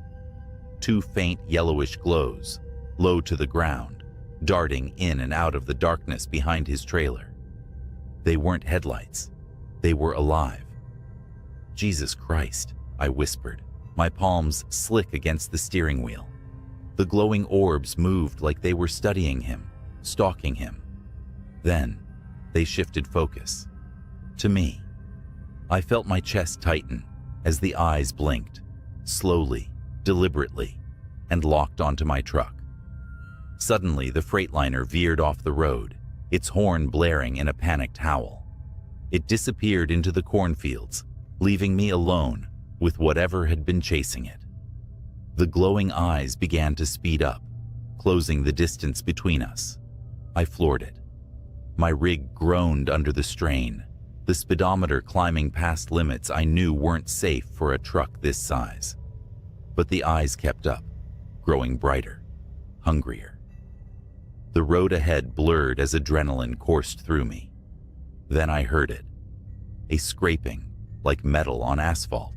two faint yellowish glows, low to the ground, darting in and out of the darkness behind his trailer. They weren't headlights. They were alive. "Jesus Christ," I whispered, my palms slick against the steering wheel. The glowing orbs moved like they were studying him, stalking him. Then, they shifted focus. To me. I felt my chest tighten as the eyes blinked, slowly, deliberately, and locked onto my truck. Suddenly, the Freightliner veered off the road, its horn blaring in a panicked howl. It disappeared into the cornfields, leaving me alone with whatever had been chasing it. The glowing eyes began to speed up, closing the distance between us. I floored it. My rig groaned under the strain, the speedometer climbing past limits I knew weren't safe for a truck this size. But the eyes kept up, growing brighter, hungrier. The road ahead blurred as adrenaline coursed through me. Then I heard it, a scraping like metal on asphalt.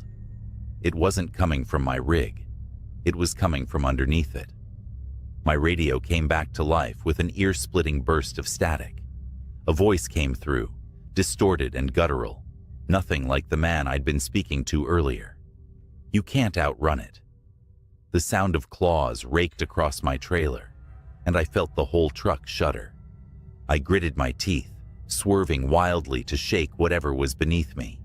It wasn't coming from my rig. It was coming from underneath it. My radio came back to life with an ear-splitting burst of static. A voice came through, distorted and guttural, nothing like the man I'd been speaking to earlier. "You can't outrun it." The sound of claws raked across my trailer, and I felt the whole truck shudder. I gritted my teeth, swerving wildly to shake whatever was beneath me.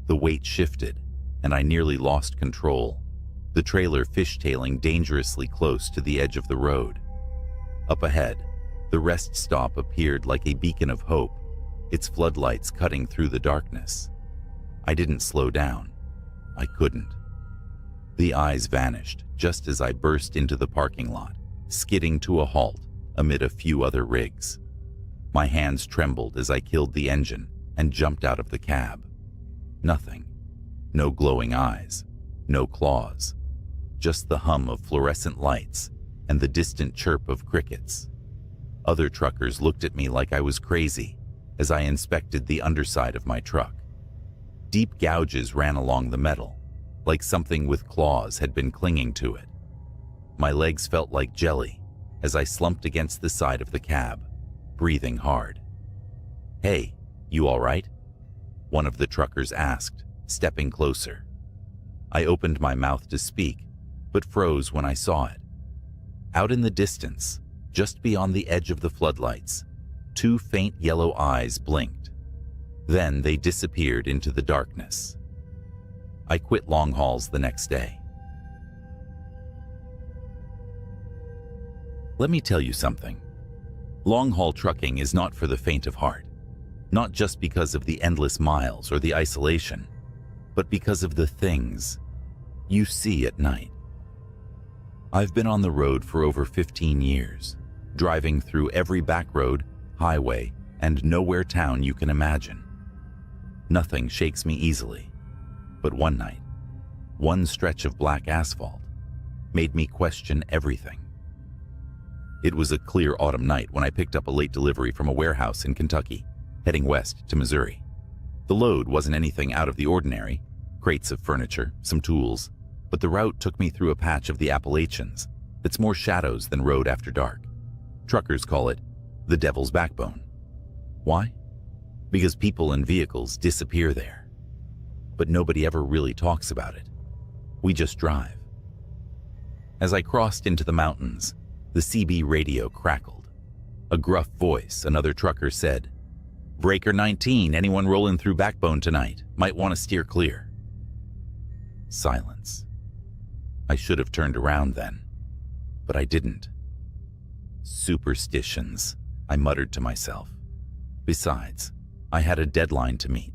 The weight shifted, and I nearly lost control, the trailer fishtailing dangerously close to the edge of the road. Up ahead, the rest stop appeared like a beacon of hope, its floodlights cutting through the darkness. I didn't slow down. I couldn't. The eyes vanished just as I burst into the parking lot, skidding to a halt amid a few other rigs. My hands trembled as I killed the engine and jumped out of the cab. Nothing. No glowing eyes. No claws. Just the hum of fluorescent lights and the distant chirp of crickets. Other truckers looked at me like I was crazy as I inspected the underside of my truck. Deep gouges ran along the metal, like something with claws had been clinging to it. My legs felt like jelly as I slumped against the side of the cab, breathing hard. "Hey, you all right?" one of the truckers asked, stepping closer. I opened my mouth to speak, but froze when I saw it. Out in the distance, just beyond the edge of the floodlights, two faint yellow eyes blinked. Then they disappeared into the darkness. I quit long hauls the next day. Let me tell you something. Long-haul trucking is not for the faint of heart, not just because of the endless miles or the isolation, but because of the things you see at night. I've been on the road for over 15 years, driving through every back road, highway, and nowhere town you can imagine. Nothing shakes me easily, but one night, one stretch of black asphalt made me question everything. It was a clear autumn night when I picked up a late delivery from a warehouse in Kentucky, heading west to Missouri. The load wasn't anything out of the ordinary, crates of furniture, some tools, but the route took me through a patch of the Appalachians that's more shadows than road after dark. Truckers call it the Devil's Backbone. Why? Because people and vehicles disappear there. But nobody ever really talks about it. We just drive. As I crossed into the mountains, the CB radio crackled. A gruff voice, another trucker said, "Breaker 19, anyone rolling through Backbone tonight, might want to steer clear." Silence. I should have turned around then, but I didn't. Superstitions, I muttered to myself. Besides, I had a deadline to meet.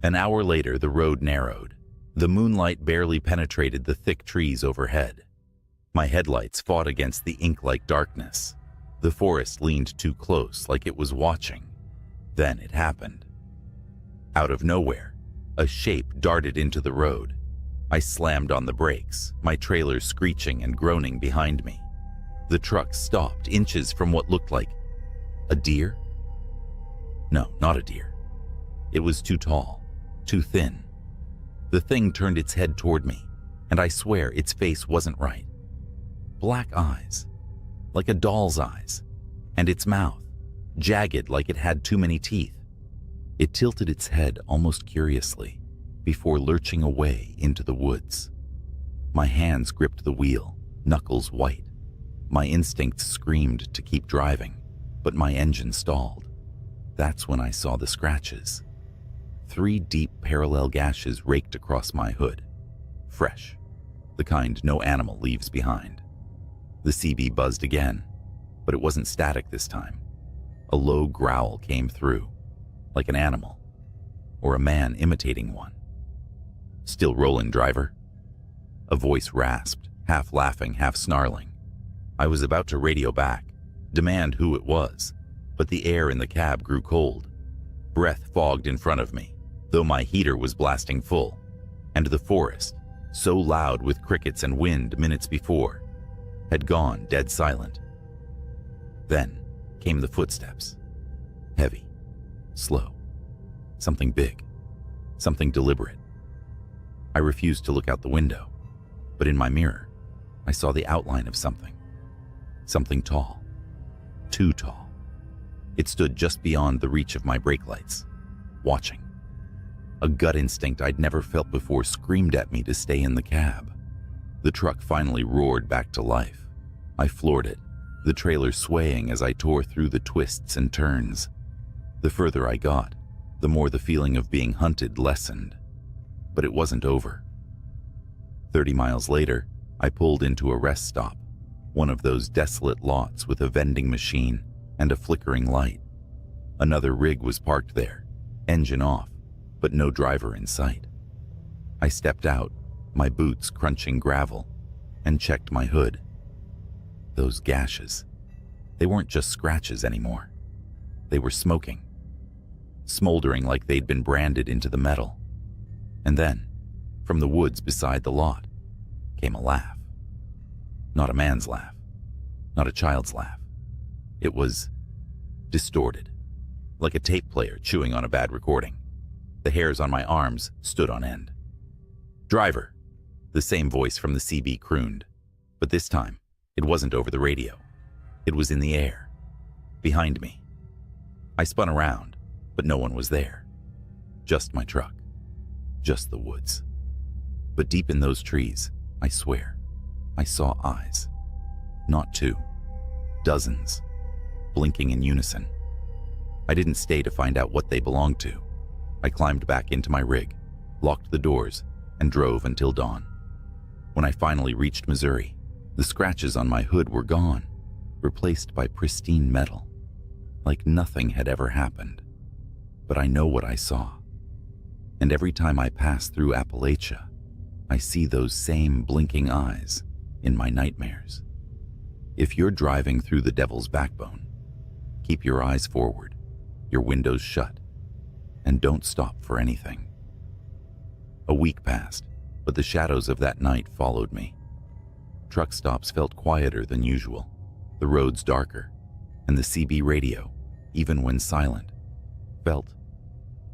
An hour later, the road narrowed. The moonlight barely penetrated the thick trees overhead. My headlights fought against the ink-like darkness. The forest leaned too close, like it was watching. Then it happened. Out of nowhere, a shape darted into the road. I slammed on the brakes, my trailer screeching and groaning behind me. The truck stopped inches from what looked like a deer? No, not a deer. It was too tall, too thin. The thing turned its head toward me, and I swear its face wasn't right. Black eyes, like a doll's eyes, and its mouth, jagged like it had too many teeth. It tilted its head almost curiously before lurching away into the woods. My hands gripped the wheel, knuckles white. My instincts screamed to keep driving, but my engine stalled. That's when I saw the scratches. 3 deep parallel gashes raked across my hood. Fresh, the kind no animal leaves behind. The CB buzzed again, but it wasn't static this time. A low growl came through, like an animal, or a man imitating one. "Still rolling, driver?" A voice rasped, half laughing, half snarling. I was about to radio back, demand who it was, but the air in the cab grew cold. Breath fogged in front of me, though my heater was blasting full, and the forest, so loud with crickets and wind minutes before, had gone dead silent. Then came the footsteps. Heavy, slow, something big, something deliberate. I refused to look out the window, but in my mirror, I saw the outline of something. Something tall, too tall. It stood just beyond the reach of my brake lights, watching. A gut instinct I'd never felt before screamed at me to stay in the cab. The truck finally roared back to life. I floored it, the trailer swaying as I tore through the twists and turns. The further I got, the more the feeling of being hunted lessened. But it wasn't over. 30 miles later, I pulled into a rest stop, one of those desolate lots with a vending machine and a flickering light. Another rig was parked there, engine off, but no driver in sight. I stepped out, my boots crunching gravel, and checked my hood. Those gashes, they weren't just scratches anymore. They were smoking, smoldering like they'd been branded into the metal. And then, from the woods beside the lot, came a laugh. Not a man's laugh, not a child's laugh. It was distorted, like a tape player chewing on a bad recording. The hairs on my arms stood on end. "Driver," the same voice from the CB crooned, but this time it wasn't over the radio. It was in the air, behind me. I spun around, but no one was there. Just my truck, just the woods. But deep in those trees, I swear, I saw eyes. Not 2, dozens, blinking in unison. I didn't stay to find out what they belonged to. I climbed back into my rig, locked the doors, and drove until dawn. When I finally reached Missouri, the scratches on my hood were gone, replaced by pristine metal, like nothing had ever happened. But I know what I saw. And every time I pass through Appalachia, I see those same blinking eyes in my nightmares. If you're driving through the Devil's Backbone, keep your eyes forward, your windows shut, and don't stop for anything. A week passed, but the shadows of that night followed me. Truck stops felt quieter than usual, the roads darker, and the CB radio, even when silent, felt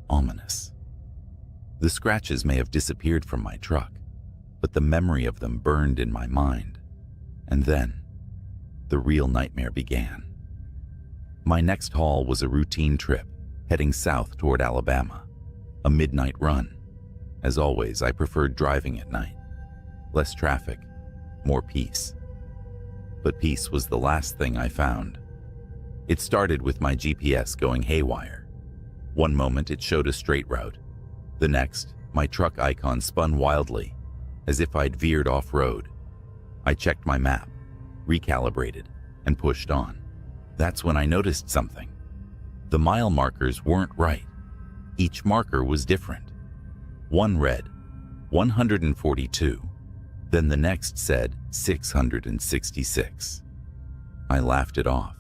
ominous. The scratches may have disappeared from my truck, but the memory of them burned in my mind. And then, the real nightmare began. My next haul was a routine trip, heading south toward Alabama, a midnight run. As always, I preferred driving at night. Less traffic, more peace. But peace was the last thing I found. It started with my GPS going haywire. One moment it showed a straight route. The next, my truck icon spun wildly, as if I'd veered off-road. I checked my map, recalibrated, and pushed on. That's when I noticed something. The mile markers weren't right. Each marker was different. One read 142, then the next said 666. I laughed it off,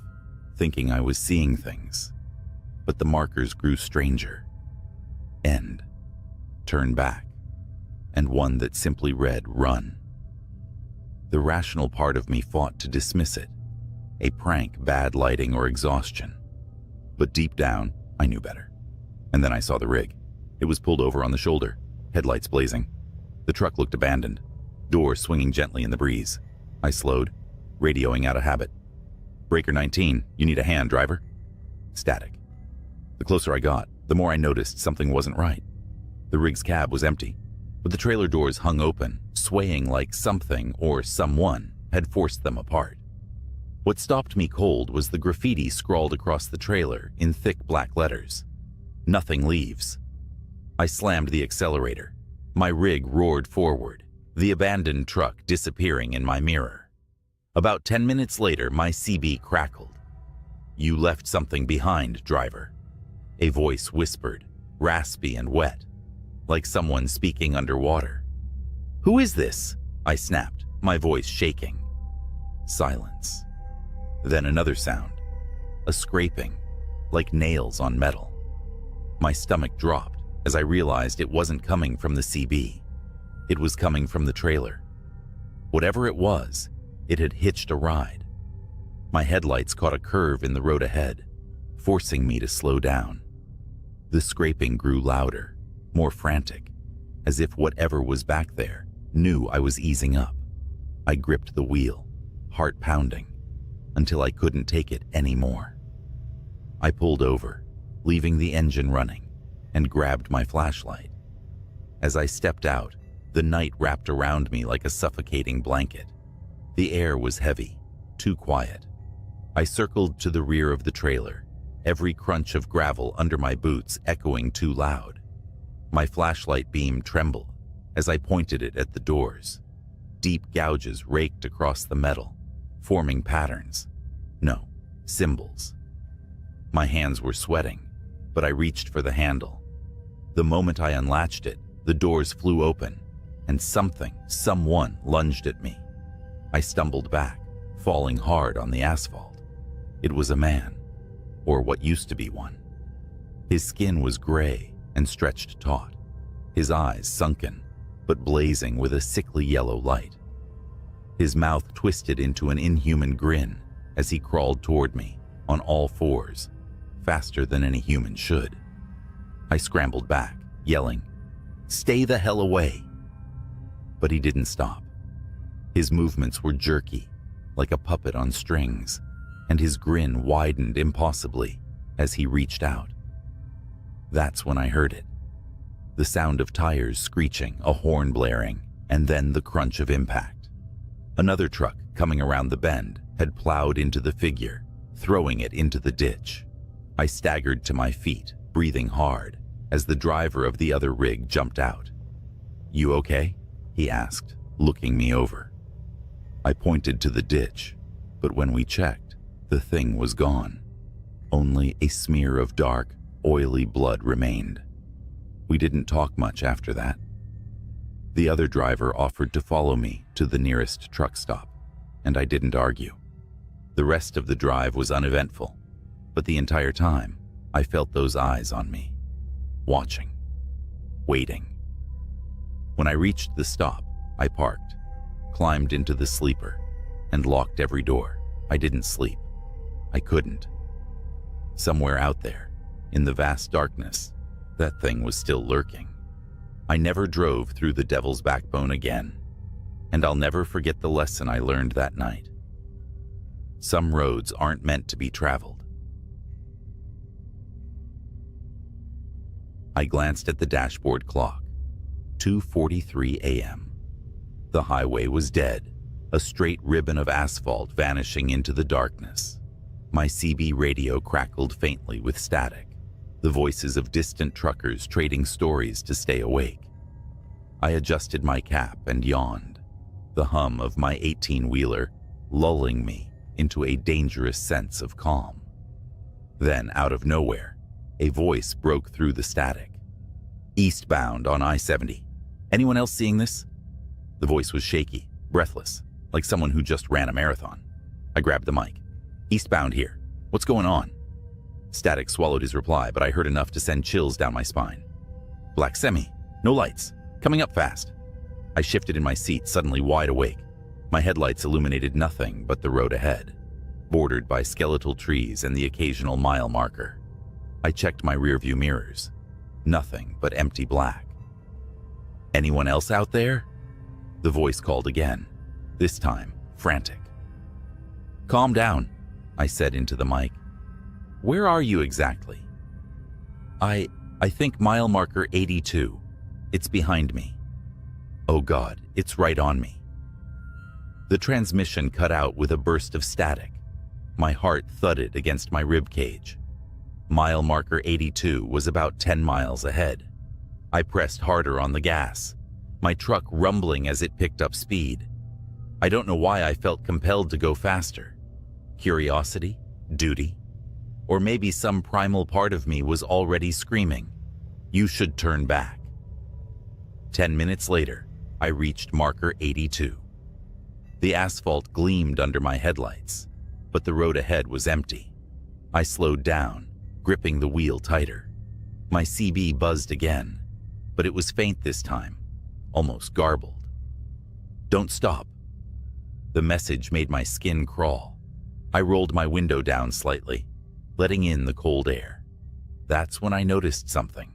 thinking I was seeing things. But the markers grew stranger. End, turn back, and one that simply read run. The rational part of me fought to dismiss it, a prank, bad lighting, or exhaustion. But deep down, I knew better. And then I saw the rig. It was pulled over on the shoulder, headlights blazing. The truck looked abandoned, door swinging gently in the breeze. I slowed, radioing out of habit. Breaker 19, you need a hand, driver? Static. The closer I got, the more I noticed something wasn't right. The rig's cab was empty, but the trailer doors hung open, swaying like something or someone had forced them apart. What stopped me cold was the graffiti scrawled across the trailer in thick black letters. Nothing leaves. I slammed the accelerator. My rig roared forward, the abandoned truck disappearing in my mirror. About 10 minutes later, my CB crackled. You left something behind, driver. A voice whispered, raspy and wet, like someone speaking underwater. Who is this? I snapped, my voice shaking. Silence. Then another sound, a scraping, like nails on metal. My stomach dropped as I realized it wasn't coming from the CB. It was coming from the trailer. Whatever it was, it had hitched a ride. My headlights caught a curve in the road ahead, forcing me to slow down. The scraping grew louder, more frantic, as if whatever was back there knew I was easing up. I gripped the wheel, heart pounding, until I couldn't take it anymore. I pulled over, leaving the engine running, and grabbed my flashlight. As I stepped out, the night wrapped around me like a suffocating blanket. The air was heavy, too quiet. I circled to the rear of the trailer, every crunch of gravel under my boots echoing too loud. My flashlight beam trembled as I pointed it at the doors. Deep gouges raked across the metal, forming patterns. No, symbols. My hands were sweating, but I reached for the handle. The moment I unlatched it, the doors flew open, and someone lunged at me. I stumbled back, falling hard on the asphalt. It was a man, or what used to be one. His skin was gray and stretched taut, his eyes sunken, but blazing with a sickly yellow light. His mouth twisted into an inhuman grin as he crawled toward me on all fours, faster than any human should. I scrambled back, yelling, "Stay the hell away!" But he didn't stop. His movements were jerky, like a puppet on strings, and his grin widened impossibly as he reached out. That's when I heard it. The sound of tires screeching, a horn blaring, and then the crunch of impact. Another truck coming around the bend had plowed into the figure, throwing it into the ditch. I staggered to my feet, breathing hard, as the driver of the other rig jumped out. "You okay?" he asked, looking me over. I pointed to the ditch, but when we checked, the thing was gone. Only a smear of dark, oily blood remained. We didn't talk much after that. The other driver offered to follow me to the nearest truck stop, and I didn't argue. The rest of the drive was uneventful, but the entire time, I felt those eyes on me, watching, waiting. When I reached the stop, I parked, climbed into the sleeper, and locked every door. I didn't sleep. I couldn't. Somewhere out there, in the vast darkness, that thing was still lurking. I never drove through the Devil's Backbone again, and I'll never forget the lesson I learned that night. Some roads aren't meant to be traveled. I glanced at the dashboard clock. 2:43 a.m. The highway was dead, a straight ribbon of asphalt vanishing into the darkness. My CB radio crackled faintly with static, the voices of distant truckers trading stories to stay awake. I adjusted my cap and yawned, the hum of my 18-wheeler lulling me into a dangerous sense of calm. Then, out of nowhere, a voice broke through the static. "Eastbound on I-70. Anyone else seeing this?" The voice was shaky, breathless, like someone who just ran a marathon. I grabbed the mic. "Eastbound here. What's going on?" Static swallowed his reply, but I heard enough to send chills down my spine. "Black semi. No lights. Coming up fast." I shifted in my seat, suddenly wide awake. My headlights illuminated nothing but the road ahead, bordered by skeletal trees and the occasional mile marker. I checked my rearview mirrors. Nothing but empty black. "Anyone else out there?" The voice called again, this time frantic. "Calm down," I said into the mic. "Where are you exactly?" I think mile marker 82. It's behind me." "Oh God, it's right on me." The transmission cut out with a burst of static. My heart thudded against my rib cage. Mile marker 82 was about 10 miles ahead. I pressed harder on the gas, my truck rumbling as it picked up speed. I don't know why I felt compelled to go faster. Curiosity? Duty? Or maybe some primal part of me was already screaming, "You should turn back." 10 minutes later, I reached marker 82. The asphalt gleamed under my headlights, but the road ahead was empty. I slowed down, gripping the wheel tighter. My CB buzzed again, but it was faint this time, almost garbled. "Don't stop." The message made my skin crawl. I rolled my window down slightly, letting in the cold air. That's when I noticed something.